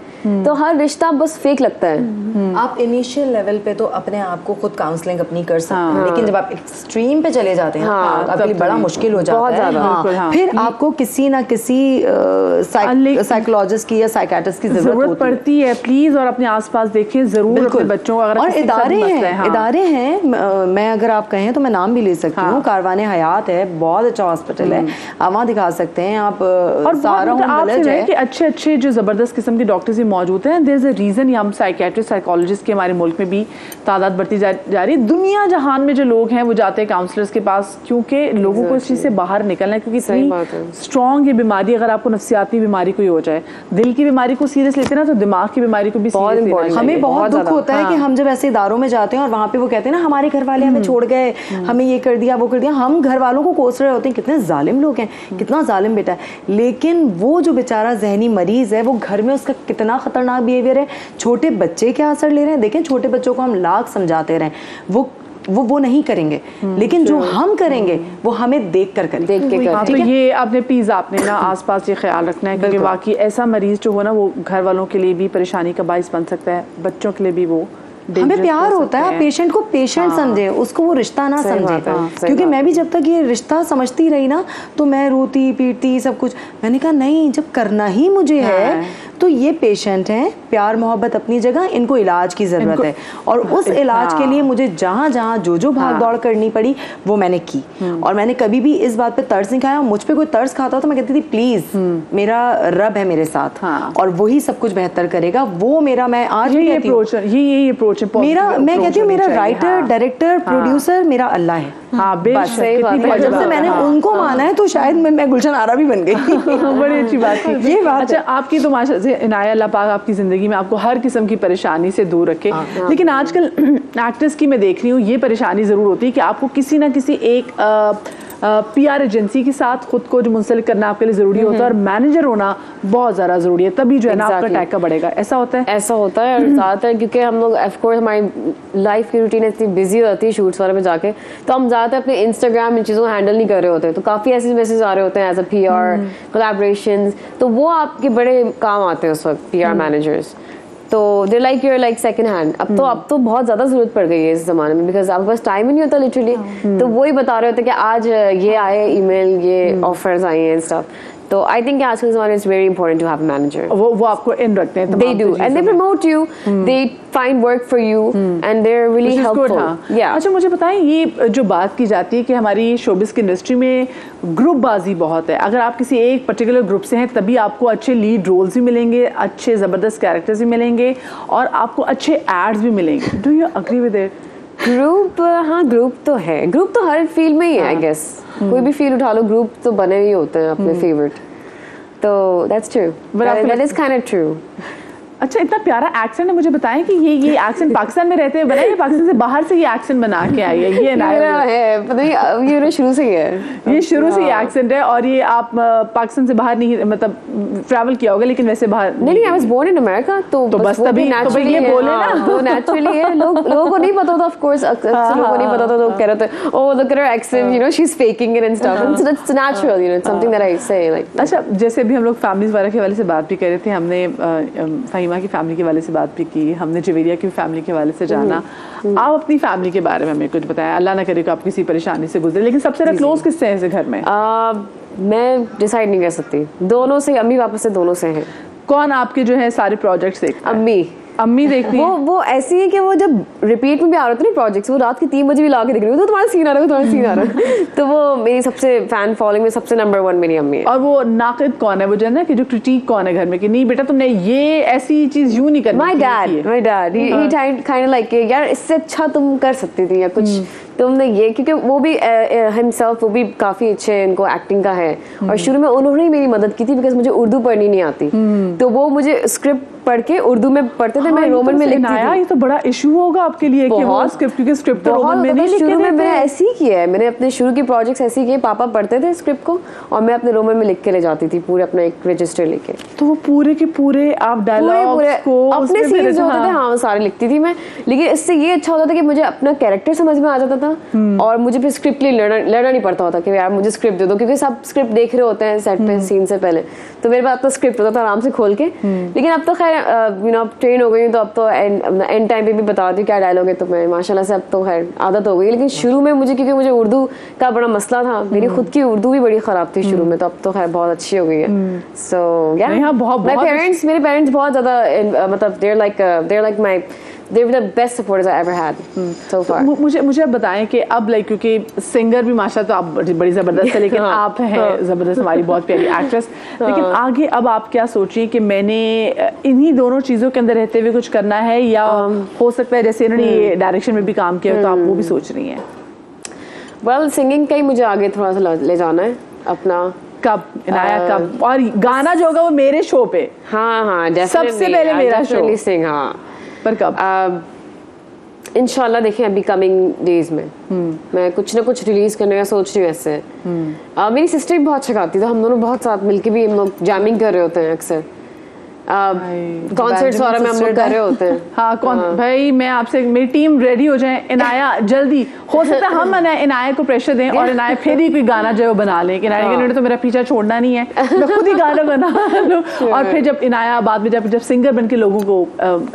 तो हर रिश्ता बस फेक लगता है। आप इनिशियल लेवल पे तो अपने आप को खुद काउंसलिंग अपनी कर सकते हैं, लेकिन जब आप एक्सट्रीम पे चले जाते हैं तो आपके लिए बड़ा मुश्किल हो जाता है। फिर आपको किसी ना किसी साइकोलॉजिस्ट की या साइकियाट्रिस्ट की जरूरत पड़ती है। प्लीज, और अपने आसपास देखिए जरूर अपने बच्चों का। और इदारे हैं, मैं अगर आप कहें तो मैं नाम भी ले सकती हूँ। कारवाने हयात है, बहुत अच्छा हॉस्पिटल है, आप वहाँ दिखा सकते हैं। आप और अच्छे अच्छे जो जबरदस्त किस्म के डॉक्टर्स भी मौजूद हैं। देयर इज अ रीजन हम साइकियाट्रिस्ट साइकोलॉजिस्ट की हमारे मुल्क में भी तादाद बढ़ती जा रही है। दुनिया जहान में जो लोग हैं वो जाते हैं काउंसलर्स के पास, क्योंकि लोगों को इस चीज़ से बाहर निकलना है। क्योंकि इतनी स्ट्रॉन्ग ये बीमारी, अगर आपको नफ्सियाती बीमारी कोई हो जाए, दिल की बीमारी को सीरियस लेते हैं ना, तो दिमाग की बीमारी को भी सीरियस लेना चाहिए। हमें बहुत दुख होता है कि हम जब ऐसे इदारों में जाते हैं और वहाँ पे वो कहते हैं ना हमारे घर वाले हमें छोड़ गए, हमें ये कर दिया वो कर दिया, हम घर वालों को कोस रहे होते हैं, कितने जालिम लोग हैं, कितना जालिम बेटा है। लेकिन वो जो बेचारा जहनी मरीज है, वो घर में उसका कितना खतरनाक बिहेवियर है, छोटे बच्चे क्या असर ले रहे हैं। देखें, छोटे बच्चों को हम लाख समझाते रहें, वो नहीं करेंगे, लेकिन जो हम करेंगे वो हमें देख कर करेंगे। तो ये आपने प्लीज आपने ना आसपास ये ख्याल रखना है, क्योंकि वाकई ऐसा मरीज जो हो ना, वो घर वालों के लिए भी परेशानी का बाइस बन सकता है, बच्चों के लिए भी वो हमें प्यार होता है। पेशेंट को पेशेंट समझे, उसको वो रिश्ता ना समझे। क्योंकि मैं भी जब तक ये रिश्ता समझती रही ना, तो मैं रोती पीटती सब कुछ। मैंने कहा नहीं, जब करना ही मुझे है, तो ये पेशेंट हैं, प्यार मोहब्बत अपनी जगह, इनको इलाज की ज़रूरत है, और उस इलाज के लिए मुझे जहाँ जहाँ जो भाग दौड़ करनी पड़ी वो मैंने की। और मैंने कभी भी इस बात पे तरस नहीं खाया। मुझ पे कोई तरस खाता तो मैं कहती थी प्लीज़, मेरा रब है मेरे साथ और वही सब कुछ बेहतर करेगा। वो मेरा, मैं आज भी कहती हूँ, ये अप्रोच है मेरा, मैं कहती हूँ मेरा राइटर, डायरेक्टर, प्रोड्यूसर मेरा अल्लाह है। हाँ, सही बात है। जब से मैंने उनको माना है तो शायद मैं गुलशन आरा भी बन गई। बड़ी अच्छी बात है ये बात। अच्छा, आपकी तो माशा से इनाया, अल्लाह पाक आपकी ज़िंदगी में आपको हर किस्म की परेशानी से दूर रखे। लेकिन आजकल एक्टर्स की मैं देख रही हूँ ये परेशानी ज़रूर होती है कि आपको किसी ना किसी एक PR एजेंसी के साथ खुद को जो मुंसलिक करना आपके लिए ज़रूरी होता है, और मैनेजर होना बहुत ज़्यादा ज़रूरी है, तभी जो है ना आपका टैग का बढ़ेगा। ऐसा होता है? ऐसा होता है, और ज़्यादातर क्योंकि हम लोग ऑफ कोर्स हमारी लाइफ की रूटीन इतनी बिजी हो जाती है शूट्स वाले में जाके, तो हम ज़्यादातर अपने इंस्टाग्राम इन चीज़ों को हैंडल नहीं कर रहे होते। तो काफ़ी ऐसे मैसेज आ रहे होते हैं एज अ PR कोलैबोरेशंस, तो वो आपके बड़े काम आते हैं उस वक्त PR मैनेजर्स। तो they like your like second hand. अब तो बहुत ज़्यादा ज़रूरत पड़ गई है इस ज़माने में, बिकॉज आपके पास टाइम ही नहीं होता लिटरली। तो वही बता रहे होते कि आज ये आए ईमेल, ये ऑफर्स आई हैं स्टफ। तो आई थिंक आज के ज़माने it's very important to have a manager. वो आपको इन रखते हैं, they do and they promote you, they find work for you and they're really helpful. Yeah. अच्छा, मुझे बताएं, ये जो बात की जाती है कि हमारी शोबिस की इंडस्ट्री में ग्रुप बाजी बहुत है। अगर आप किसी एक पर्टिकुलर ग्रुप से हैं तभी आपको अच्छे लीड रोल्स भी मिलेंगे, अच्छे ज़बरदस्त कैरेक्टर्स भी मिलेंगे, और आपको अच्छे एड्स भी मिलेंगे। Do you agree with it? Group, हाँ ग्रुप तो है, ग्रुप तो हर फील्ड में ही है आई गेस। कोई भी फील्ड उठा लो, ग्रुप तो बने ही होते हैं अपने फेवरेट। तो that's true, that is kind of true. अच्छा, इतना प्यारा एक्सेंट है, मुझे बताएं कि ये एक्सेंट पाकिस्तान में रहते हुए बना है, पाकिस्तान से बाहर से ये एक्सेंट बना के आई है? ये मेरा है, पता नहीं, ये शुरू से ही है, ये शुरू से ही एक्सेंट है। और ये आप पाकिस्तान से बाहर नहीं, मतलब ट्रैवल किया होगा लेकिन वैसे बाहर नहीं। I was born in America, तो बस तभी ये बोले ना, वो नेचुरली है। लोगों को नहीं पता होता, ऑफ कोर्स अक्सर लोगों को नहीं पता होता, तो कह रहे थे oh look at her accent, you know she is faking it and stuff. It's natural, you know, it's something that I से लाइक। अच्छा, जैसे भी हम लोग फैमिलीज वाले के हवाले से बात भी कर रहे थे, हमने फहीमा की फैमिली के हवाले से बात भी की, हमने जवेरिया की फैमिली के हवाले से जाना। आप अपनी फैमिली के बारे में हमें कुछ बताया, अल्लाह ना करे कि आप किसी परेशानी से गुजरे, लेकिन सबसे ज्यादा क्लोज किससे हैं घर में? मैं डिसाइड नहीं कर सकती, दोनों से, अम्मी वापस से दोनों से हैं। कौन आपके जो है सारे प्रोजेक्ट्स देखता है? अम्मी देखती है। वो ऐसी है कि वो जब रिपीट में भी आ रहे थे ना प्रोजेक्ट्स, वो रात के 3 बजे भी ला के देख रही हो, तो तुम्हारा सीन आ रहा है, तुम्हारा सीन आ रहा है। तो वो मेरी सबसे फैन फॉलोइंग में सबसे नंबर 1 मेरी अम्मी है। और वो नाक़िद कौन है, वो जो है ना कि जो क्रिटिक कौन है घर में कि नहीं बेटा तुमने ये ऐसी चीज यूं नहीं करनी? My dad he kind like यार इससे अच्छा तुम कर सकती थी या कुछ तुमने ये, क्योंकि वो भी हिमसेल्फ वो भी काफ़ी अच्छे, इनको एक्टिंग का है, और शुरू में उन्होंने ही मेरी मदद की थी बिकॉज मुझे उर्दू पढ़नी नहीं आती, तो वो मुझे स्क्रिप्ट पढ़ के उर्दू में पढ़ते थे, मैं रोमन में लिखती थी। ये तो बड़ा इशू होगा आपके लिए कि वो स्क्रिप्ट, क्योंकि स्क्रिप्ट तो रोमन में नहीं लिखे थे। शुरू में मैंने ऐसे ही किया है, मैंने अपने शुरू के प्रोजेक्ट्स ऐसे ही किए, पापा पढ़ते थे स्क्रिप्ट को और मैं अपने रोमन में लिख के ले जाती थी, पूरे अपना एक रजिस्टर लेके। तो वो पूरे के पूरे आप डायलॉग्स को अपने सीन्स जो होते थे, हाँ सारे लिखती थी मैं, लेकिन इससे ये अच्छा होता था कि मुझे अपना कैरेक्टर समझ में आ जाता था, और मुझे फिर स्क्रिप्ट लिए लड़ना नहीं पड़ता होता कि यार मुझे स्क्रिप्ट दे दो, क्योंकि सब स्क्रिप्ट देख रहे होते हैं सेट पे सीन से पहले, तो मेरे पास तो स्क्रिप्ट होता था आराम से खोल के। लेकिन अब तो खैर यू नो ट्रेन हो गई, तो अब तो एंड टाइम पे भी बता दी क्या डायलॉग है, तो मैं माशाल्लाह से अब तो खैर आदत हो गई। लेकिन शुरू में मुझे, क्योंकि मुझे उर्दू का बड़ा मसला था, मेरी खुद की उर्दू भी बड़ी ख़राब थी शुरू में, तो अब तो खैर बहुत अच्छी हो गई है। सो मेरे पेरेंट्स बहुत ज़्यादा मतलब they're like my they were the best supporters I ever had so far. मुझे अब बताएं कि अब लाइक, क्योंकि सिंगर भी माशाल्लाह तो आप बड़ी ज़बरदस्त है, लेकिन आप हैं ज़बरदस्त, हमारी बहुत प्यारी एक्ट्रेस, लेकिन आगे अब आप क्या सोचिए कि मैंने इन्हीं दोनों चीज़ों के अंदर रहते हुए कुछ करना है, या हो सकता है जैसे इन्होंने ये डायरेक्शन में भी काम किया तो आप वो भी सोच रही हैं? वेल सिंगिंग का ही मुझे आगे थोड़ा सा ले जाना है अपना। कब इनाया कब? और गाना जो होगा वो मेरे शो पे? हाँ सबसे पहले मेरा शो सिंग। हाँ, पर कब? इंशाल्लाह देखिए अभी कमिंग डेज में मैं कुछ ना कुछ रिलीज करने का सोच रही हूँ ऐसे। मेरी सिस्टर भी बहुत अच्छा गाती है, तो हम दोनों बहुत साथ मिलके भी हम लोग जैमिंग कर रहे होते हैं अक्सर, कॉन्सर्ट्स वगैरह में हम लोग कर रहे होते हैं। हाँ भाई मैं आपसे, मेरी टीम रेडी हो जाए, इनाया जल्दी, हो सकता है हम इनाया को प्रेशर दें और इनाया फिर ही कोई गाना जो है वो बना लें, इनाया के लिए तो मेरा पीछा छोड़ना नहीं है, मैं खुद ही गाना बना लूं। और फिर जब इनाया बाद में जब सिंगर बन के लोगों को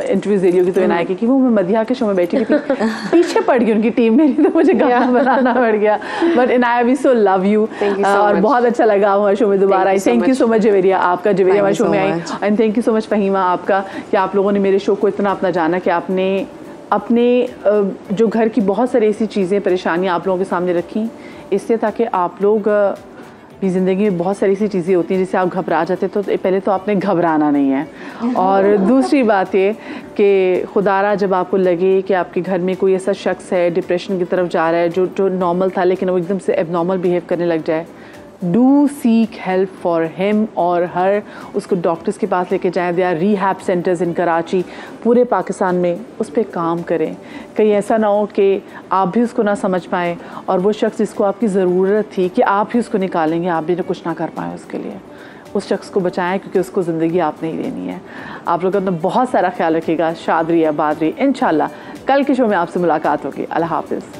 इंटरव्यूज दे रही होगी तो इनाया की वो मैं मदिया के शो में बैठी थी, पीछे पड़ गई उनकी टीम मेरी, तो मुझे गाना बनाना पड़ गया। But Inaya we so love you, और बहुत अच्छा लगा हमारे शो में दोबारा आई। Thank you so much Javeria, आपका जवेरिया हमारे शो में आई, and thank you you so much Fahima आपका कि आप लोगों ने मेरे शो को इतना अपना जाना कि आपने अपने जो घर की बहुत सारी ऐसी चीज़ें परेशानियाँ आप लोगों के सामने रखी, इसलिए ताकि आप लोग भी ज़िंदगी में बहुत सारी ऐसी चीज़ें होती हैं जिससे आप घबरा जाते, तो पहले तो आपने घबराना नहीं है। और दूसरी बात ये कि खुदारा जब आपको लगे कि आपके घर में कोई ऐसा शख्स है डिप्रेशन की तरफ जा रहा है जो नॉर्मल था लेकिन वो एकदम से एबनॉर्मल बिहेव करने लग जाए, do seek help for him और हर। उसको डॉक्टर्स के पास लेके जाएं। They are rehab centres in Karachi, पूरे पाकिस्तान में, उस पर काम करें। कहीं ऐसा ना हो कि आप भी उसको ना समझ पाएँ और वो शख्स जिसको आपकी ज़रूरत थी कि आप ही उसको निकालेंगे, आप भी कुछ ना कर पाएँ उसके लिए। उस शख्स को बचाएं क्योंकि उसको ज़िंदगी आपने ही देनी है। आप लोग अपना बहुत सारा ख्याल रखिएगा। शाद रही आबाद रही। इंशाल्लाह कल के शो में आपसे मुलाकात होगी। अल्लाह हाफ़िज़।